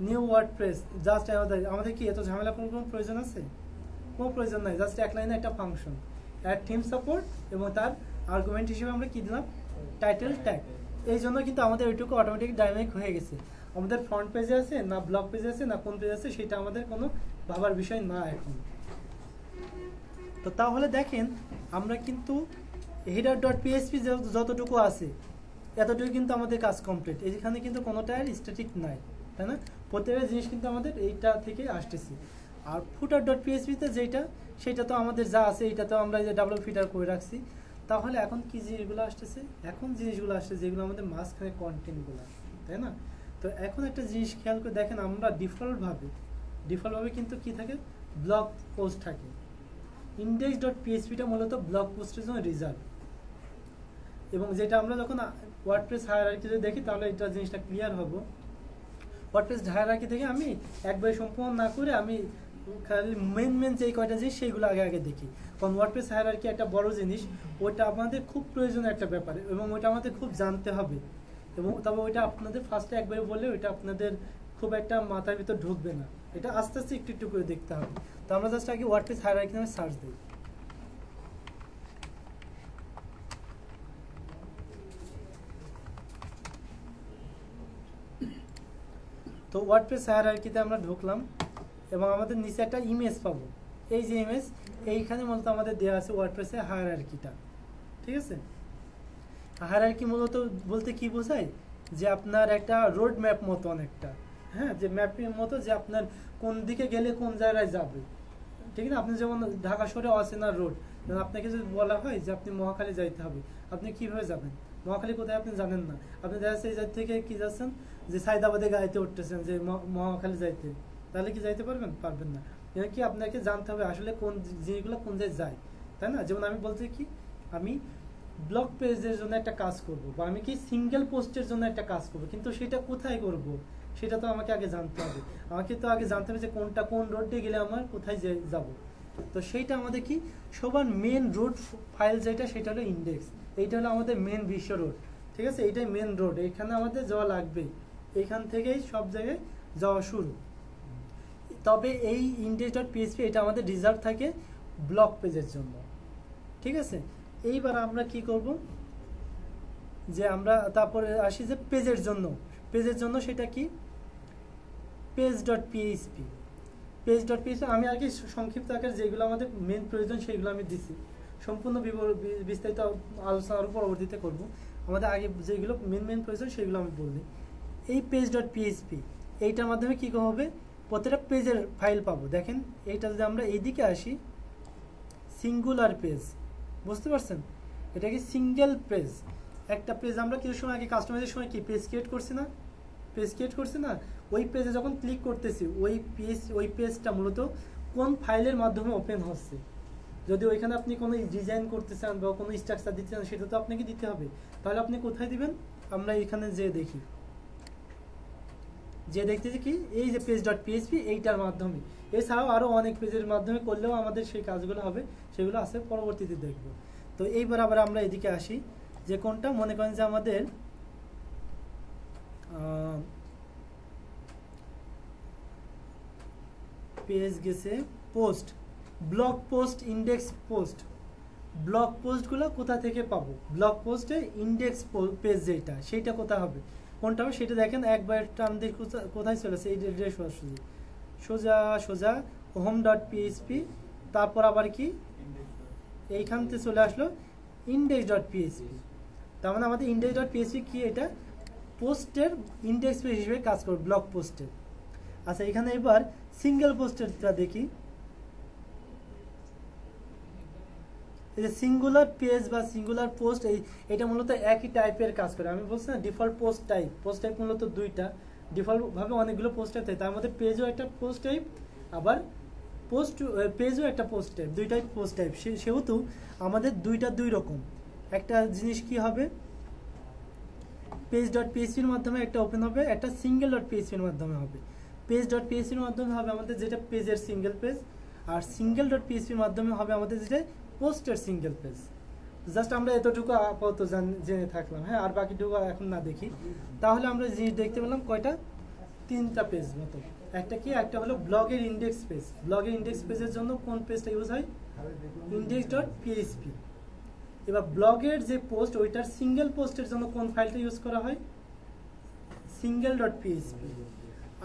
নিউ ওয়ার্ডপ্রেস। জাস্ট আমাদের কি এত ঝামেলা কোনো প্রয়োজন আছে, কোনো প্রয়োজন নাই। জাস্ট এক লাইনে একটা ফাংশন অ্যাড থিম সাপোর্ট, এবং তার আর্গুমেন্ট হিসেবে আমরা কি দিলাম, টাইটেল ট্যাগ। এই জন্য কিন্তু আমাদের ওইটুকু অটোমেটিক ডাইনামিক হয়ে গেছে। আমাদের ফ্রন্ট পেজে আছে না ব্লগ পেজে আছে না কোন পেজে আছে, সেটা আমাদের কোনো ভাবার বিষয় না এখন। তো তাহলে দেখেন আমরা কিন্তু হেডার ডট পিএইচপি যতটুকু আছে এতটুকু কিন্তু আমাদের কাজ কমপ্লিট। এখানে কিন্তু কোনোটাই স্ট্যাটিক নাই, তাই না, প্রত্যেকটা জিনিস কিন্তু আমাদের এইটা থেকে আসতেছে। আর ফুটার ডট পিএইচপিতে যেটা, সেটা তো আমাদের যা আছে এইটা তো আমরা এই যে ডাবল ফিটার করে রাখছি। তাহলে এখন কি জিনিসগুলো আসতেছে, এখন জিনিসগুলো আসছে যেগুলো আমাদের মাঝখানে কন্টেন্টগুলো, তাই না। তো এখন একটা জিনিস খেয়াল করে দেখেন, আমরা ডিফল্টভাবে কিন্তু কি থাকে, ব্লগ পোস্ট থাকে। ইন্ডেক্স ডট পিএইচপিটা মূলত ব্লগ পোস্টের জন্য রিজার্ভ। এবং যেটা আমরা যখন ওয়ার্ডপ্রেস হায়ারার্কিতে দেখি তাহলে এটা জিনিসটা ক্লিয়ার হবো। ওয়ার্ডপ্রেস হায়ারার্কি থেকে আমি একবারে সম্পূর্ণ না করে আমি খালি মেন যে কয়টা জিনিস সেইগুলো আগে দেখি। কারণ ওয়ার্ডপ্রেস হায়ারার্কি একটা বড় জিনিস, ওইটা আমাদের খুব প্রয়োজনীয় একটা ব্যাপার, এবং ওইটা আমাদের খুব জানতে হবে। এবং তবে ওইটা আপনাদের ফার্স্টে একবারে বললে ওইটা আপনাদের খুব একটা মাথার ভিতর ঢুকবে না, এটা আস্তে আস্তে একটু একটু করে দেখতে হবে। তো আমরা জাস্ট আগে ওয়ার্ডপ্রেস হায়ারার্কি নামে সার্চ দিই। তো ওয়ার্ডপ্রেস হায়ারার্কিতে আমরা ঢুকলাম, এবং আমাদের নিচে একটা ইমেজ পাবো। এই যে ইমেজ, এইখানে মূলত আমাদের দেওয়া আছে ওয়ার্ডপ্রেসের হায়ারার্কিটা। ঠিক আছে, হায়ারার্কি মূলত বলতে কি বোঝায়, যে আপনার একটা রোড ম্যাপ মতো অনেকটা, হ্যাঁ, যে ম্যাপের মতো, যে আপনার কোন দিকে গেলে কোন জায়গায় যাবে। ঠিক না, আপনি যেমন ঢাকা শহরে অচেনা রোড, যেমন আপনাকে যদি বলা হয় যে আপনি মহাখালী যাইতে হবে, আপনি কিভাবে যাবেন? মহাখালী কোথায় আপনি জানেন না, আপনি দেখা যাচ্ছে এই জায়গা থেকে কি যাচ্ছেন যে সাইদাবাদে গাড়িতে উঠতেছেন যে মহাখালী যাইতে, তাহলে কি যাইতে পারবেন? পারবেন না। এটা কি আপনাকে জানতে হবে আসলে কোন জিনিসগুলো কোন জায়গায় যায়, তাই না? যেমন আমি বলছি কি আমি ব্লগ পেজের জন্য একটা কাজ করব, বা আমি কি সিঙ্গেল পোস্টের জন্য একটা কাজ করব, কিন্তু সেটা কোথায় করব সেটা তো আমাকে আগে জানতে হবে। আমাকে তো আগে জানতে হবে যে কোনটা কোন রোডে গেলে আমার কোথায় যাব। তো সেইটা আমাদের কি সবার মেন রোড ফাইল যেটা সেটা হলো ইন্ডেক্স। এইটা হলো আমাদের মেন বিশ্ব রোড, ঠিক আছে? এইটাই মেন রোড, এখানে আমাদের যাওয়া লাগবে, এখান থেকেই সব জায়গায় যাওয়া শুরু। তবে এই index.php এটা আমাদের রিজার্ভ থাকে ব্লগ পেজের জন্য, ঠিক আছে? এইবার আমরা কি করব যে আমরা তারপরে আসি যে পেজের জন্য সেটা কি page.php। page.php আমি আগে সংক্ষিপ্ত আকারে যেগুলো আমাদের মেন প্রয়োজন সেগুলো আমি দিছি, সম্পূর্ণ বিস্তারিত আলোচনা আরও পরবর্তীতে করব। আমাদের আগে যেগুলো মেন প্রয়োজন সেগুলো আমি বললি। এই page.php এইটার মাধ্যমে কী হবে, প্রত্যেকটা পেজের ফাইল পাবো। দেখেন এইটা যদি আমরা এইদিকে আসি, সিঙ্গুলার পেজ, বুঝতে পারছেন? এটা কি সিঙ্গেল পেজ, একটা পেজ আমরা কিছু সময় আগে কাস্টমাইজের সময় কি পেজ ক্রিয়েট করছি না, ওই পেজে যখন ক্লিক করতেছি ওই পেজটা মূলত কোন ফাইলের মাধ্যমে ওপেন হচ্ছে। যদি ওইখানে আপনি কোনো ডিজাইন করতে চান বা কোনো স্ট্রাকচার দিতে চান সেটা তো আপনাকে দিতে হবে, তাহলে আপনি কোথায় দিবেন? আমরা এখানে যে দেখি যে দেখতেছি কি এই যে page.php এইটার মাধ্যমে। এছাড়াও আরও অনেক পেজের মাধ্যমে করলেও আমাদের সেই কাজগুলো হবে, সেগুলো আছে পরবর্তীতে দেখব। তো এইবার আবার আমরা এদিকে আসি যে কোনটা মনে করেন যে আমাদের পেজ গেছে post, blog post, index post. Blog পোস্টগুলো কোথা থেকে পাবো? ব্লগ পোস্টে ইন্ডেক্স পেজ যেটা সেইটা কোথায় হবে, কোনটা হবে সেটা দেখেন একবার টান দিয়ে কোথায় চলেছে, এই সোজা home.php, তারপর আবার কি এইখান থেকে চলে আসলো index.php। তার মানে আমাদের index.php কি, এটা পোস্টের ইন্ডেক্স পেজ হিসেবে কাজ করবে ব্লগ পোস্টের। আচ্ছা এখানে এবার সিঙ্গেল পোস্টেরটা দেখি, এই যে সিঙ্গুলার পেজ বা সিঙ্গুলার পোস্ট, এটা মূলত একই টাইপের কাজ করে। আমি বলছি না ডিফল্ট পোস্ট টাইপ মূলত দুইটা, ডিফল্ট ভাবে অনেকগুলো পোস্ট টাইপ থাকে, তার মধ্যে পেজও একটা পোস্ট টাইপ, আবার পেজও একটা পোস্ট টাইপ, দুইটাই পোস্ট টাইপ। সেহেতু আমাদের দুই রকম। একটা জিনিস কি হবে, page.php এর মাধ্যমে একটা ওপেন হবে, একটা single.php এর মাধ্যমে হবে। page.php এর মাধ্যমে হবে আমাদের যেটা পেজের সিঙ্গেল পেজ, আর single.php এর মাধ্যমে হবে আমাদের যেটা পোস্টের সিঙ্গেল পেজ। জাস্ট আমরা এতটুকু আপাতত জেনে থাকলাম, হ্যাঁ? আর বাকিটুকু এখন না দেখি, তাহলে আমরা জিনিস দেখতে পেলাম কয়টা, তিনটা পেজ মতো। একটা হলো ব্লগের ইন্ডেক্স পেজ। ব্লগের ইন্ডেক্স পেজের জন্য কোন পেজটা ইউজ হয়? index.php। এবার ব্লগের যে পোস্ট ওইটার সিঙ্গেল পোস্টের জন্য কোন ফাইলটা ইউজ করা হয়? single.php।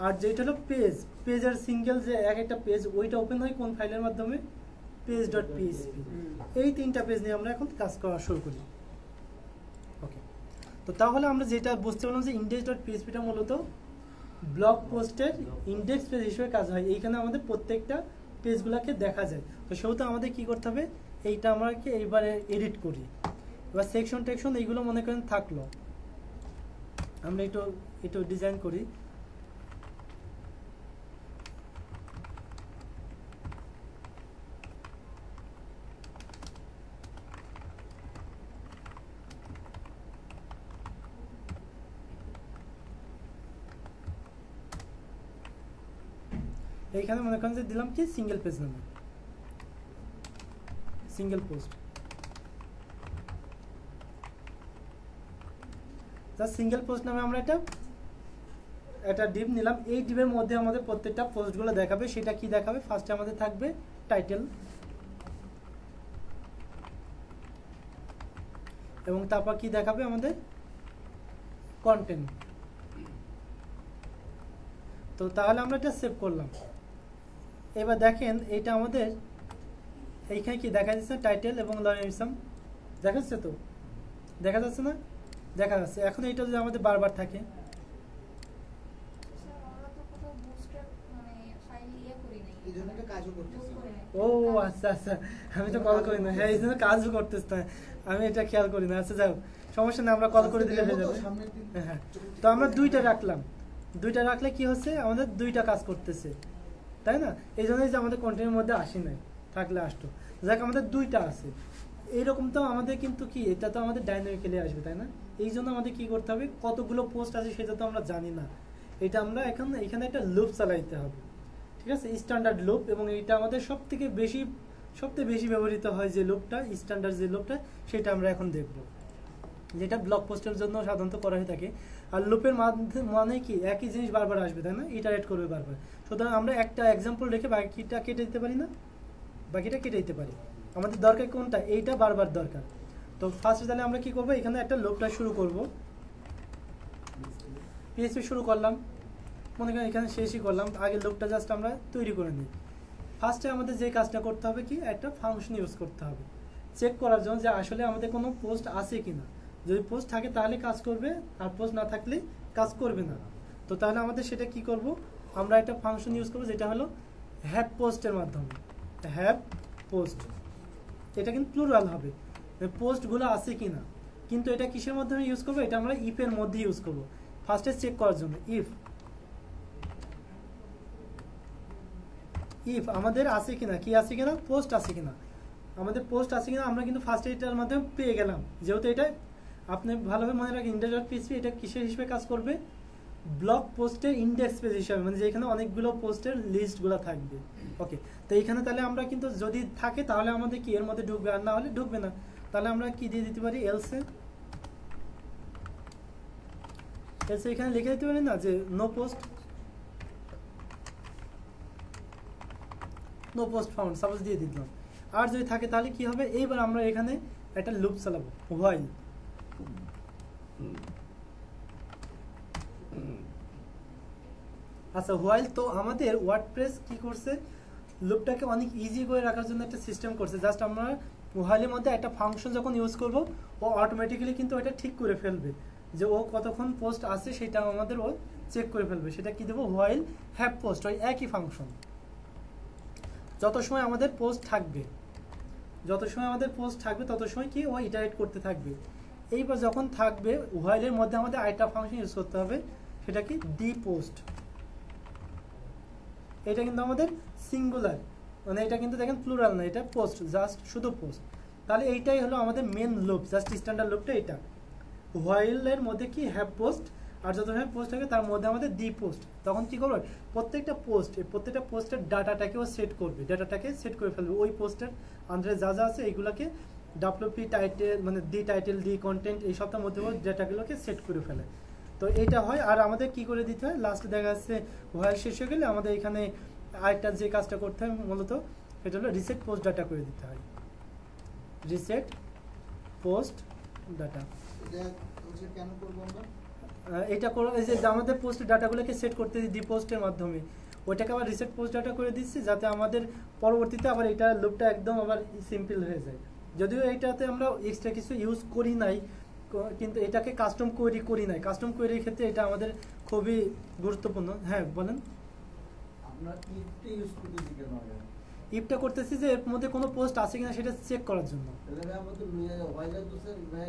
আর যেটা হলো পেজের সিঙ্গেল যে একটা পেজ ওইটা ওপেন হয় কোন ফাইলের মাধ্যমে? page.php। এই তিনটা পেজ নিয়ে আমরা এখন কাজ করা শুরু করি। ওকে, তো তাহলে আমরা যেটা বুঝতে পারলাম যে index.php টা মূলত ব্লগ পোস্টের ইন্ডেক্স পেজ হিসেবে কাজ হয়। এইখানে আমাদের প্রত্যেকটা পেজগুলোকে দেখা যায়। তো সেহেতু আমাদের কি করতে হবে, এইটা আমরা কি এইবারে এডিট করি। এবার সেকশন এইগুলো মনে করেন থাকলো, আমরা একটু ডিজাইন করি। এইখানে মনে করেন যে দিলাম কি সিঙ্গেল পেজ নামে, সিঙ্গেল পোস্ট, সিঙ্গেল পোস্ট নামে আমরা একটা ডিপ নিলাম। এই ডিপের মধ্যে আমাদের প্রত্যেকটা পোস্টগুলো দেখাবে। সেটা কি দেখাবে? ফার্স্টে আমাদের থাকবে টাইটেল, এবং তারপর কি দেখাবে আমাদের কন্টেন্ট। তো তাহলে আমরা এটা সেভ করলাম। এবার দেখেন এটা আমাদের এইখানে কি দেখা যাচ্ছে, টাইটেল এবং লরেন্সম দেখা যাচ্ছে, তো দেখা যাচ্ছে না? দেখা যাচ্ছে। এখন এইটা যদি আমাদের বারবার থাকে, এই জন্য একটা কাজ কাজও করতেছে না। ও আচ্ছা আচ্ছা, আমি তো কল করি না। হ্যাঁ, এই জন্য কাজও করতেছ না, আমি এটা খেয়াল করি না। আচ্ছা যাও, সমস্যা নেই, আমরা কল করে দিলে হয়ে যাবে। সামনের দিন হ্যাঁ, তো আমরা দুইটা রাখলাম, দুইটা রাখলে কি হচ্ছে, আমাদের দুইটা কাজ করতেছে, তাই না? এই জন্যই যে আমাদের কন্টেন্টের মধ্যে আসি নাই, থাকলে আসতো। যাক, আমাদের দুইটা আছে। এইরকম তো আমাদের কিন্তু কি, এটা তো আমাদের ডাইনামিক্যালি আসবে, তাই না? এই জন্য আমাদের কি করতে হবে, কতগুলো পোস্ট আছে সেটা তো আমরা জানি না। এটা আমরা এখন এখানে একটা লুপ চালাইতে হবে, ঠিক আছে, স্ট্যান্ডার্ড লুপ। এবং এটা আমাদের সবথেকে বেশি ব্যবহৃত হয় যে লুপটা, স্ট্যান্ডার্ড যে লুপটা, সেটা আমরা এখন দেখব, যেটা ব্লগ পোস্টের জন্য সাধারণত করা হয়ে থাকে। আর লুপের মানে কি, একই জিনিস বারবার আসবে, তাই না? ইটারেট করবে বারবার। সুতরাং আমরা একটা এক্সাম্পল রেখে বাকিটা কেটে দিতে পারি না, বাকিটা কেটে দিতে পারি। আমাদের দরকার কোনটা, এইটা বারবার দরকার। তো ফার্স্টে তাহলে আমরা কি করব, এখানে একটা লুপটা শুরু করব। পিএইচপি শুরু করলাম, মনে করেন এখানে শেষই করলাম, আগে লুপটা জাস্ট আমরা তৈরি করে নিই। ফার্স্টে আমাদের যে কাজটা করতে হবে কি, একটা ফাংশন ইউজ করতে হবে চেক করার জন্য যে আসলে আমাদের কোনো পোস্ট আছে কিনা। যদি পোস্ট থাকে তাহলে কাজ করবে, আর পোস্ট না থাকলে কাজ করবে না। তো তাহলে আমাদের সেটা কি করব, আমরা একটা ফাংশন ইউজ করব যেটা হলো হ্যাভ পোস্টের মাধ্যমে। হ্যাভ পোস্ট, এটা কিন্তু প্লুরাল হবে, পোস্টগুলো আছে কিনা। কিন্তু এটা কিসের মাধ্যমে ইউজ করবো, এটা আমরা ইফের মধ্যে ইউজ করব ফার্স্টে চেক করার জন্য। ইফ আমাদের আছে কিনা, কি আছে কিনা, পোস্ট আছে কিনা। আমাদের পোস্ট আছে কিনা আমরা কিন্তু ফার্স্ট এটার মাধ্যমে পেয়ে গেলাম, যেহেতু এটা আপনি ভালোভাবে মনে রাখেন, index.php এটা কিসের হিসেবে কাজ করবে, ব্লগ পোস্টের ইন্ডেক্স পেজ হিসাবে, মানে যেখানে অনেকগুলো পোস্টের লিস্টগুলো থাকবে। ওকে, তো এইখানে তাহলে আমরা কিন্তু যদি থাকে তাহলে আমাদের কি এর মধ্যে ঢুকবে, আর না হলে ঢুকবে না। তাহলে আমরা কি দিয়ে দিতে পারি, এলসে এখানে লিখে দিতে পারি না যে নো পোস্ট ফাউন্ড, সাপোজ দিয়ে দিলাম। আর যদি থাকে তাহলে কি হবে, এইবার আমরা এখানে একটা লুপ চালাবো, হোয়াইল। আচ্ছা, হোয়াইল তো আমাদের ওয়ার্ডপ্রেস কি করছে, লুপটাকে অনেক ইজি করে রাখার জন্য একটা সিস্টেম করছে। জাস্ট আমরা হোয়াইলের মধ্যে একটা ফাংশন যখন ইউজ করব, ও অটোমেটিক্যালি কিন্তু এটা ঠিক করে ফেলবে যে ও কতক্ষণ পোস্ট আছে, সেটা আমাদের ও চেক করে ফেলবে। সেটা কি দেবো, হোয়াইল হ্যাভ পোস্ট, ওই একই ফাংশন। যত সময় আমাদের পোস্ট থাকবে তত সময় কি ও ইটারেট করতে থাকবে। এইবার যখন থাকবে, হোয়াইলের মধ্যে আমাদের আরেকটা ফাংশন ইউজ করতে হবে, সেটা কি ডি পোস্ট। এটা কিন্তু আমাদের সিঙ্গুলার, মানে এটা কিন্তু দেখেন প্লুরাল না, এটা পোস্ট, জাস্ট শুধু পোস্ট। তাহলে এইটাই হলো আমাদের মেন লুপ, জাস্ট স্ট্যান্ডার্ড লুপটা এটা। হোয়াইলের মধ্যে কি হ্যাভ পোস্ট, আর যত সময় পোস্ট থাকে তার মধ্যে আমাদের ডি পোস্ট। তখন কি করবে, প্রত্যেকটা পোস্টের ডাটাটাকেও সেট করবে, ডাটাটাকে সেট করে ফেলবে ওই পোস্টের আন্ডারে যা যা আছে, এইগুলোকে ডাব্লিউপি টাইটেল, মানে ডি টাইটেল, ডি কন্টেন্ট, এই সবটার মধ্যে ডাটাগুলোকে সেট করে ফেলে। তো এইটা হয়। আর আমাদের কি করে দিতে হয়, লাস্টে দেখা যাচ্ছে হোয়াইল শেষ হয়ে গেলে আমাদের এখানে আরেকটা যে কাজটা করতে হয় মূলত, এটা হলো রিসেট পোস্ট ডাটা করে দিতে হয়। রিসেট পোস্ট ডাটা, এটা হচ্ছে কেন করব আমরা, এটা করে যে আমাদের পোস্টের ডাটাগুলোকে সেট করতে দিই ডি পোস্টের মাধ্যমে, ওইটাকে আবার রিসেট পোস্ট ডাটা করে দিচ্ছি, যাতে আমাদের পরবর্তীতে আবার এটা লুপটা একদম আবার সিম্পল হয়ে যায়। যদিও এইটাতে আমরা এক্সট্রা কিছু ইউজ করি নাই, কিন্তু এটাকে কাস্টম কোয়েরি করি নাই। কাস্টম কোয়েরির ক্ষেত্রে এটা আমাদের খুবই গুরুত্বপূর্ণ। হ্যাঁ বলেন। আমরা ইফটা ইউজ করতেছি কেন আগে? ইফটা করতেছি যে এর মধ্যে কোনো পোস্ট আছে কিনা সেটা চেক করার জন্য। তাহলে ভাই আমরা তো হোয়াইল তো স্যার ভাই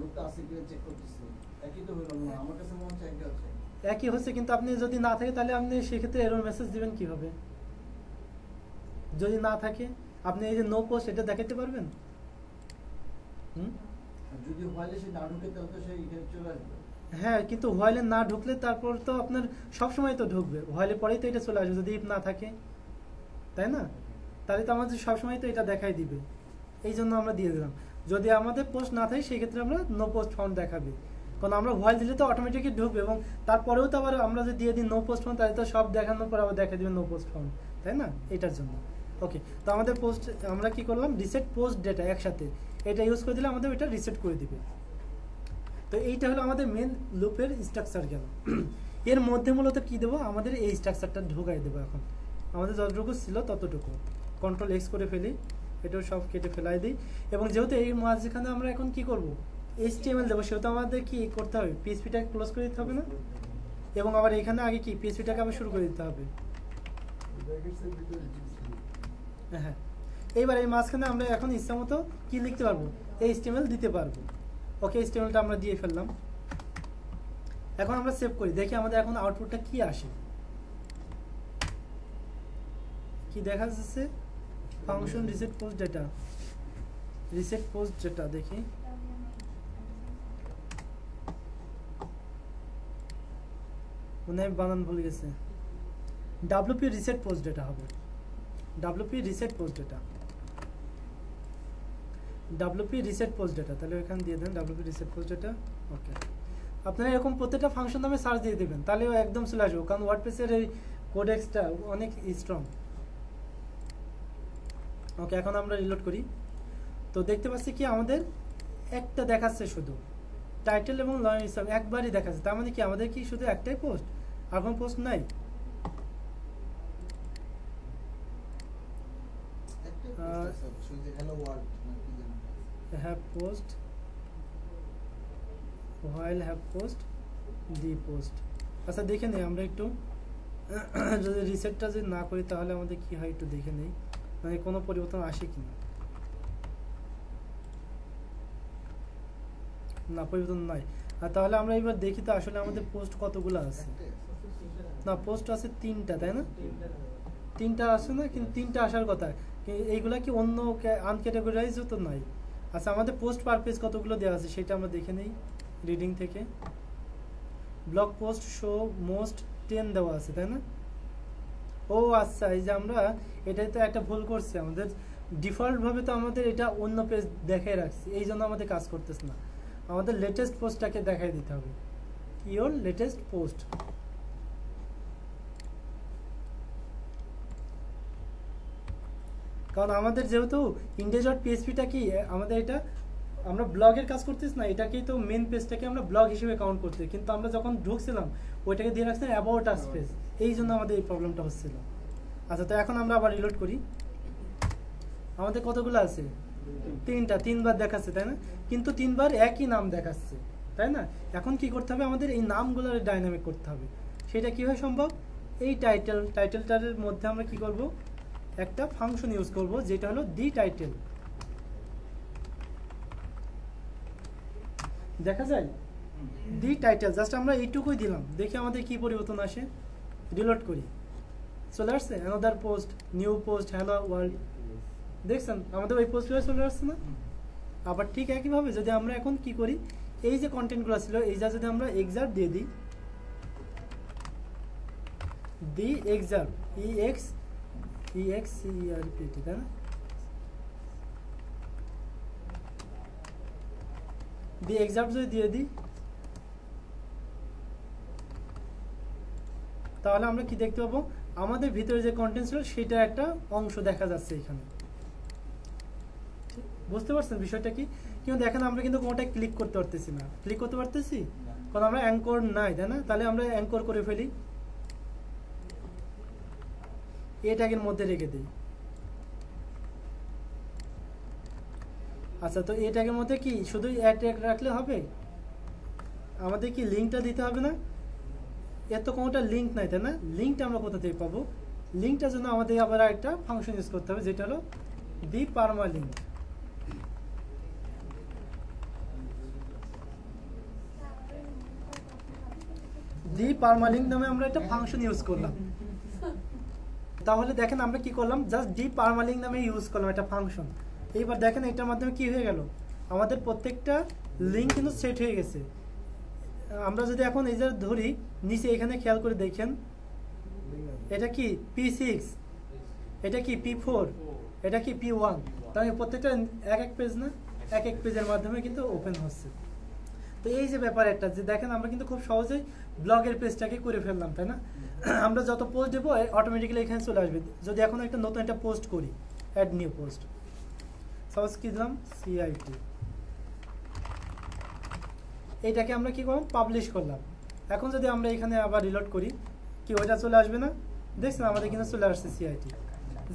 লুকটা আছে কিনা চেক করতেছি, একই তো হলো না? আমার কাছে মনে হচ্ছে একই আছে। একই হচ্ছে, কিন্তু আপনি যদি না থাকে তাহলে আপনি সেক্ষেত্রে এরর মেসেজ দিবেন কিভাবে? যদি না থাকে আপনি এই যে নো পোস্ট এটা দেখাতে পারবেন? যদি হোয়াইলে সে না ঢুকে তাহলে তো সে এখানে চলে আসবে। হ্যাঁ, কিন্তু হোয়াইলে না ঢুকলে তারপর তো আপনার সবসময় তো ঢুকবে, হোয়াইলের পরেই তো এটা চলে আসবে যদি ইফ না থাকে, তাই না? তাহলে তো আমাদের সবসময় তো এটা দেখাই দিবে, এই জন্য আমরা দিয়ে দিলাম। যদি আমাদের পোস্ট না থাকে সেই ক্ষেত্রে আমরা নো পোস্ট ফাউন্ড দেখাবে, কারণ আমরা হোয়াইল দিলে তো অটোমেটিকলি ঢুকবে, এবং তারপরেও তো আবার আমরা যদি দিয়ে দিই নো পোস্ট ফাউন্ড, তাহলে তো সব দেখানোর পর আবার দেখা দিবে নো পোস্ট ফাউন্ড, তাই না? এটার জন্য। ওকে, তো আমাদের পোস্ট আমরা কি করলাম, রিসেট পোস্ট ডেটা একসাথে এটা ইউজ করে দিলে আমাদের এটা রিসেট করে দিবে। তো এইটা হলো আমাদের মেন লুপের স্ট্রাকচার গেল। এর মধ্যে মূলত কি দেবো, আমাদের এই স্ট্রাকচারটা ঢোকাই দেবো। এখন আমাদের যতটুকু ছিল ততটুকু কন্ট্রোল এক্স করে ফেলি, এটাও সব কেটে ফেলাই দিই। এবং যেহেতু এই মাঝখানে আমরা এখন কি করব, HTML দেবো, সেহেতু আমাদের কি করতে হবে, পিএইচপিটাকে ক্লোজ করে দিতে হবে না? এবং আবার এখানে আগে কি পিএইচপিটাকে আবার শুরু করে দিতে হবে। হ্যাঁ, এইবার এই মাঝখানে আমরা এখন ইচ্ছা মতো কি লিখতে পারবো, HTML দিতে পারবো। ওকে, HTMLটা আমরা দিয়ে ফেললাম। এখন আমরা সেভ করি, দেখি আমাদের এখন আউটপুটটা কি আসে। কি দেখা যাচ্ছে, function reset post data, reset post data. দেখি মনে হয় বানান ভুলে গেছে, WP রিসেট পোস্ট ডেটা হবে, WP reset post data, WP reset post data. তাহলে এখানে দিয়ে দেন WP রিসেট পোস্ট ডেটা। ওকে, আপনারা এরকম প্রত্যেকটা ফাংশন নামে সার্চ দিয়ে দেবেন, তাহলে একদম চলে আসবে, কারণ ওয়ার্ডপ্রেসের এই কোডেক্সটা অনেক স্ট্রং। ওকে, এখন আমরা রিলোড করি, তো দেখতে পাচ্ছি কি আমাদের একটা দেখাচ্ছে শুধু টাইটেল এবং লং হিসাব একবারই দেখাচ্ছে। তার মানে কি আমাদের কি শুধু একটাই পোস্ট, আর কোনো পোস্ট নাই? have post while have post the post। আচ্ছা দেখে নেই আমরা একটু, যদি রিসেটটা যদি না করি তাহলে আমাদের কি হয় একটু দেখে নেই, মানে কোনো পরিবর্তন আসে কিনা। না, পরিবর্তন নাই। আর তাহলে আমরা এবার দেখি তো আসলে আমাদের পোস্ট কতগুলো আছে। না, পোস্ট আছে 3টা, তাই না? 3টা আসে না, কিন্তু 3টা আসার কথা। এইগুলা কি অন্য আনক্যাটাগরাইজও তো নাই। আচ্ছা, আমাদের পোস্ট পার পেজ কতগুলো দেওয়া আছে সেটা আমরা দেখে নেই রিডিং থেকে। ব্লগ পোস্ট শো মোস্ট 10 দেওয়া আছে, তাই না? ও আচ্ছা, এই যে আমরা এটাই তো একটা ভুল করছি, আমাদের ডিফল্ট ভাবে তো আমাদের এটা অন্য পেজ দেখাই রাখছি, এই জন্য আমাদের কাজ করতেছে না। আমাদের লেটেস্ট পোস্টটাকে দেখাই দিতে হবে, ইওর লেটেস্ট পোস্ট। কারণ আমাদের যেহেতু index.php-টা কি আমাদের এটা আমরা ব্লগের কাজ করতেছি না, এটাকেই তো মেন পেজটাকে আমরা ব্লগ হিসেবে কাউন্ট করতে, কিন্তু আমরা যখন ঢুকছিলাম ওইটাকে দিয়ে রাখছিলাম অ্যাবাউট আস পেজ, এই জন্য আমাদের এই প্রবলেমটা হচ্ছিল। আচ্ছা, তো এখন আমরা আবার রিলোড করি, আমাদের কতগুলো আছে? 3টা, 3বার দেখাচ্ছে, তাই না? কিন্তু 3বার একই নাম দেখাচ্ছে, তাই না? এখন কি করতে হবে, আমাদের এই নামগুলোর ডাইনামিক করতে হবে। সেটা কিভাবে সম্ভব? এই টাইটেলটার মধ্যে আমরা কি করব, একটা ফাংশন ইউজ করব যেটা হলো দি টাইটেল। দেখা যায় দি টাইটেল, জাস্ট আমরা এইটুকুই দিলাম, দেখি আমাদের কি পরিবর্তন আসে। রিলোড করি, চলে আসছে another post, new post, hello world. দেখছেন আমাদের ওই পোস্টগুলো চলে আসছে না? আবার ঠিক একইভাবে যদি আমরা এখন কি করি, এই যে কন্টেন্টগুলো ছিল এইটা যদি আমরা এক্সার্ট দিয়ে দিই, দি এক্সার্ট, EXERPT, তাই না? দি এক্সার্ট যদি দিয়ে দিই তাহলে আমরা কি দেখতে পাবো, আমাদের ভিতরে যে কন্টেন্ট ছিল সেটা একটা অংশ দেখা যাচ্ছে এখানে। বুঝতে পারছেন বিষয়টা কি? কিন্তু দেখেন আমরা কিন্তু কোনোটা ক্লিক করতে পারতেছি না, ক্লিক করতে পারতেছি কারণ আমরা অ্যাঙ্কর নাই, তাই না? তাহলে আমরা অ্যাঙ্কর করে ফেলি, এই ট্যাগের মধ্যে রেখে দিই। আচ্ছা, তো এই ট্যাগের মধ্যে কি শুধু অ্যাড ট্যাগ রাখলে হবে? আমাদের কি লিঙ্কটা দিতে হবে না? এর তো কোনোটা লিঙ্ক নাই, তাই না? লিঙ্কটা আমরা কোথা থেকে পাবো? লিঙ্কটার জন্য আমাদের আবার একটা ফাংশন ইউজ করতে হবে যেটা হলো দি পারমালিঙ্ক। দি পারমালিঙ্ক নামে আমরা একটা ফাংশন ইউজ করলাম। তাহলে দেখেন আমরা কি করলাম, জাস্ট ডি পারমালিঙ্ক নামে ইউজ করলাম একটা ফাংশন। এইবার দেখেন এটার মাধ্যমে কি হয়ে গেল, আমাদের প্রত্যেকটা লিঙ্ক কিন্তু সেট হয়ে গেছে। আমরা যদি এখন এই যে ধরি নিচে এখানে খেয়াল করে দেখেন, এটা কি P6, এটা কি P4, এটা কি P1, তাহলে প্রত্যেকটা এক এক পেজ না, এক এক পেজের মাধ্যমে কিন্তু ওপেন হচ্ছে। তো এই যে ব্যাপার একটা যে দেখেন আমরা কিন্তু খুব সহজেই ব্লগের পেজটাকে করে ফেললাম, তাই না? আমরা যত পোস্ট দেবো অটোমেটিক্যালি এখানে চলে আসবে। যদি এখন একটা নতুন একটা পোস্ট করি, অ্যাড নিউ পোস্ট, সাপোজ কি দিলাম CIT, এইটাকে আমরা কি করলাম, পাবলিশ করলাম। এখন যদি আমরা এখানে আবার রিলোড করি, কি ওইটা চলে আসবে না? দেখছেন আমাদের কিন্তু চলে আসছে CIT।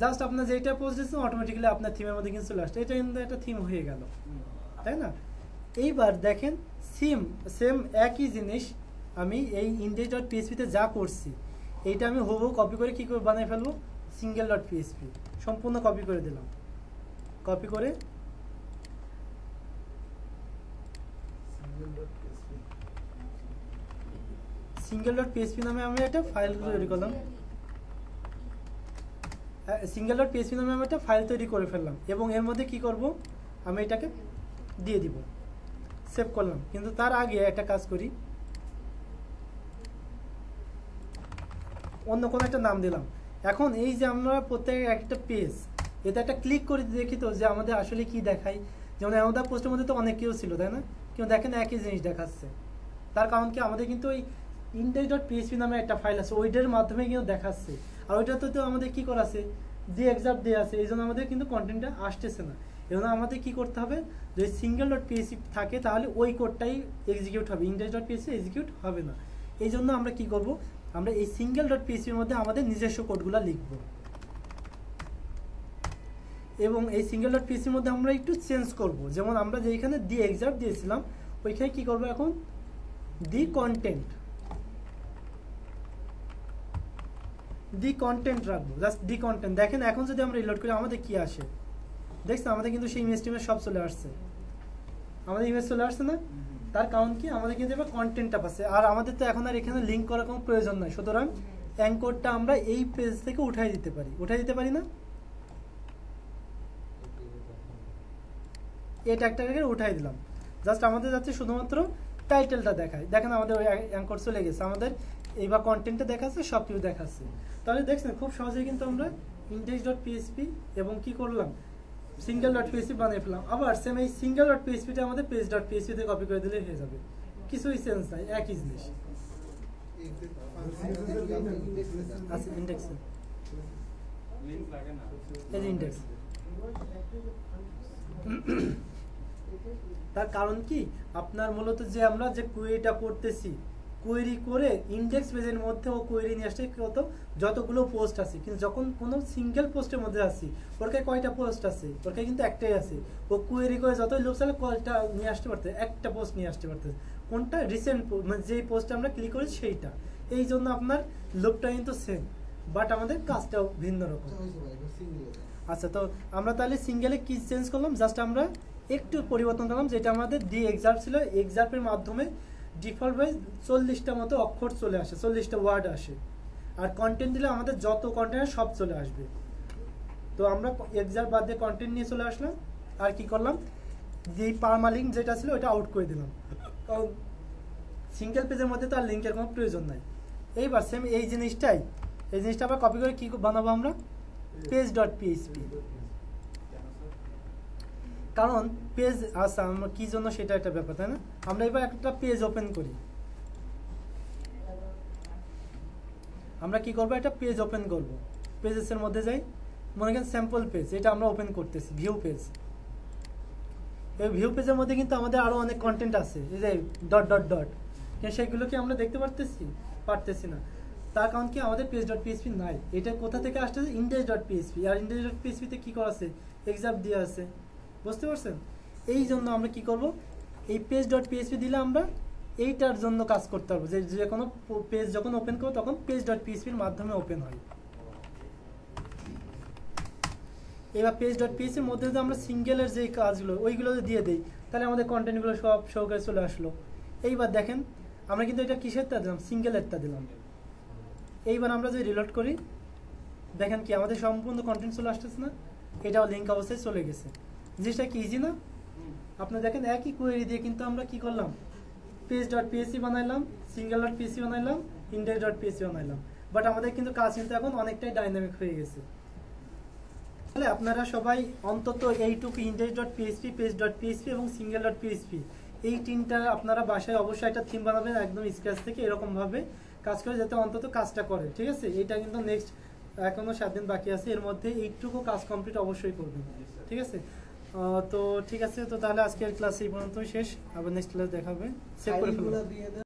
জাস্ট আপনার যেটা পোস্ট দিচ্ছেন অটোমেটিক্যালি আপনার থিমের মধ্যে কিন্তু চলে আসছে, এটা কিন্তু একটা থিম হয়ে গেল, তাই না? এইবার দেখেন সেম একই জিনিস আমি এই index.php তে যা করছি এইটা আমি হুবহু কপি করে কি করে বানিয়ে ফেলবো, সিঙ্গেল ডট পিএইচপি সম্পূর্ণ কপি করে দিলাম। কপি করে সিঙ্গেল ডট পিএইচপি নামে আমি একটা ফাইল তৈরি করলাম। সিঙ্গেল ডট পিএইচপি নামে আমি একটা ফাইল তৈরি করে ফেললাম এবং এর মধ্যে কি করব, আমি এটাকে দিয়ে দিব, সেভ করলাম। কিন্তু তার আগে একটা কাজ করি, অন্য কোনো একটা নাম দিলাম। এখন এই যে আমরা প্রত্যেক একটা পেজ, এতে একটা ক্লিক করে দেখি তো যে আমাদের আসলে কি দেখায়। যেমন আমাদের পোস্টের মধ্যে তো অনেক কেউ ছিল, তাই না? কেউ দেখেন একই জিনিস দেখাচ্ছে। তার কারণ কি, আমাদের কিন্তু ওই index.php নামে একটা ফাইল আছে, ওইটার মাধ্যমে কিন্তু দেখাচ্ছে। আর ওইটাতে তো আমাদের কি করা আছে, যে এক্সাম্পল দেওয়া আছে, এই জন্য আমাদের কিন্তু কন্টেন্টটা আসতেছে না। এই জন্য আমাদের কি করতে হবে, যদি সিঙ্গেল ডট পিএইচপি থাকে তাহলে ওই কোডটাই এক্সিকিউট হবে, index.php এক্সিকিউট হবে না। এই জন্য আমরা কি করব, আমরা এই সিঙ্গেল ডট পিএইচপির মধ্যে আমাদের নিজস্ব কোডগুলো লিখব এবং এই সিঙ্গেল ডট পিএইচপির মধ্যে আমরা একটু চেঞ্জ করব। যেমন আমরা যেখানে দি এক্সাম্পল দিয়েছিলাম ওইখানে কি করব, এখন দি কন্টেন্ট রাখবো, জাস্ট দি কন্টেন্ট। দেখেন এখন যদি আমরা রিলোড করি আমাদের কি আসে, দেখছেন আমাদের কিন্তু সেই ইমেজ টিমেজ সব চলে আসছে, আমাদের ইমেজ চলে আসছে না? তার কারণ কি, আমাদের কিন্তু এবার কন্টেন্টটা পাচ্ছে। আর আমাদের তো এখন আর এখানে লিঙ্ক করার কোনো প্রয়োজন নাই, সুতরাং অ্যাঙ্করটা আমরা এই পেজ থেকে উঠাই দিতে পারি না? এই ট্যাগটাকে উঠাই দিলাম, জাস্ট আমাদের যাচ্ছে শুধুমাত্র টাইটেলটা দেখায়। দেখেন আমাদের ওই অ্যাঙ্কর চলে গেছে, আমাদের এইবার কন্টেন্টটা দেখাচ্ছে, সব কিছু দেখাচ্ছে। তাহলে দেখছেন খুব সহজেই কিন্তু আমরা index.php এবং কি করলাম, সিঙ্গেল ডট পিএইচপি বানিয়ে ফেললাম। আবার সেম এই সিঙ্গেল ডট পিএইচপিটা আমাদের পেজ ডট পিএইচপি তে কপি করে দিলে হয়ে যাবে, কিছুই চেঞ্জ নাই, একই জিনিস। আচ্ছা ইন্ডেক্স, লিংক লাগে না, এই যে ইন্ডেক্স। তার কারণ কি, আপনার মূলত যে আমরা যে কোয়েরিটা করতেছি, কোয়েরি করে ইন্ডেক্স পেজের মধ্যে ও কোয়েরি নিয়ে আসছে কত, যতগুলো পোস্ট আছে। কিন্তু যখন কোনো সিঙ্গেল পোস্টের মধ্যে আসি, ওর কাছে কয়টা পোস্ট আছে, ওর কাছে কিন্তু একটাই আছে। ও কোয়েরি করে যতই লোক চাইলে কয়টা নিয়ে আসতে পারতে, একটা পোস্ট নিয়ে আসতে পারতে। কোনটা রিসেন্ট, মানে যেই পোস্টটা আমরা ক্লিক করি সেইটা। এই জন্য আপনার লোকটা কিন্তু সেম, বাট আমাদের কাজটাও ভিন্ন রকম। আচ্ছা, তো আমরা তাহলে সিঙ্গেলে কি চেঞ্জ করলাম, জাস্ট আমরা একটু পরিবর্তন করলাম। যেটা আমাদের দি এক্সাম্পল ছিল, এক্সাম্পলের মাধ্যমে ডিফল্ট ওয়াইজ 40টা মতো অক্ষর চলে আসে, 40টা ওয়ার্ড আসে। আর কন্টেন্ট দিলে আমাদের যত কন্টেন্ট সব চলে আসবে। তো আমরা এক্সাম্পল বাদ দিয়ে কন্টেন্ট নিয়ে চলে আসলাম। আর কি করলাম, যে পারমালিঙ্ক যেটা ছিল ওটা আউট করে দিলাম, কারণ সিঙ্গেল পেজের মধ্যে তো আর লিঙ্কের কোনো প্রয়োজন নাই। এইবার সেম এই জিনিসটা আবার কপি করে কি বানাবো আমরা, পেজ ডট পিএইচপি। কারণ পেজ আচ্ছা আমরা কি জন্য সেটা একটা ব্যাপার, তাই না? আমরা এবার একটা পেজ ওপেন করি, আমরা কি করবো, একটা পেজ ওপেন করব। পেজেসের মধ্যে যাই, মনে করেন স্যাম্পল পেজ, এটা আমরা ওপেন করতেছি, ভিউ পেজ। এই ভিউ পেজের মধ্যে কিন্তু আমাদের আরো অনেক কন্টেন্ট আছে, এই যে ডট ডট ডট, কিন্তু সেগুলো কি আমরা দেখতে পারতেছি না। তার কারণ কি, আমাদের পেজ ডট পিএইচপি নাই। এটা কোথা থেকে আসতেছে, index.php। আর index.php তে কি করা আছে, এক্সাম্পল দেওয়া আছে, বুঝতে পারছেন? এই জন্য আমরা কি করব, এই পেজ ডট পিএইচপি দিলে আমরা এইটার জন্য কাজ করতে পারবো, যে কোনো পেজ যখন ওপেন করবো তখন পেজ ডট পিএইচপির মাধ্যমে ওপেন হয়। এবার পেজ ডট পিএইচপির মধ্যে যদি আমরা সিঙ্গেলের যে কাজগুলো ওইগুলো দিয়ে দিই, তাহলে আমাদের কন্টেন্টগুলো সব সহকারে চলে আসলো। এইবার দেখেন আমরা কিন্তু এটা কিসেরটা দিলাম, সিঙ্গেলেরটা দিলাম। এইবার আমরা যদি রিলোড করি, দেখেন কি আমাদের সম্পূর্ণ কন্টেন্ট চলে আসতেছে না? এটাও লিঙ্ক অবস্থায় চলে গেছে। জিনিসটা কি ইজি না? আপনি দেখেন একই কোয়েরি দিয়ে কিন্তু আমরা কি করলাম, পেজ ডট পিএইচপি বানাইলাম, সিঙ্গেল ডট পিএইচপি বানাইলাম, ইন্ডেক্স ডট পিএইচপি বানাইলাম। বাট আমাদের কিন্তু কাজ কিন্তু এখন অনেকটাই ডাইনামিক হয়ে গেছে। তাহলে আপনারা সবাই অন্তত এইটুকু index dot PHP, page dot PHP এবং সিঙ্গেল ডট পিএইচপি, এই তিনটা আপনারা বাসায় অবশ্যই একটা থিম বানাবেন একদম স্ক্র্যাচ থেকে, এরকম ভাবে কাজ করে যাতে অন্তত কাজটা করে। ঠিক আছে, এটা কিন্তু নেক্সট এখনো 7 দিন বাকি আছে, এর মধ্যে এইটুকু কাজ কমপ্লিট অবশ্যই করবেন। ঠিক আছে, তো ঠিক আছে, তো তাহলে আজকের ক্লাস এই পর্যন্তই শেষ। আবার নেক্সট ক্লাস দেখা হবে। সেভ করে ফেলুন।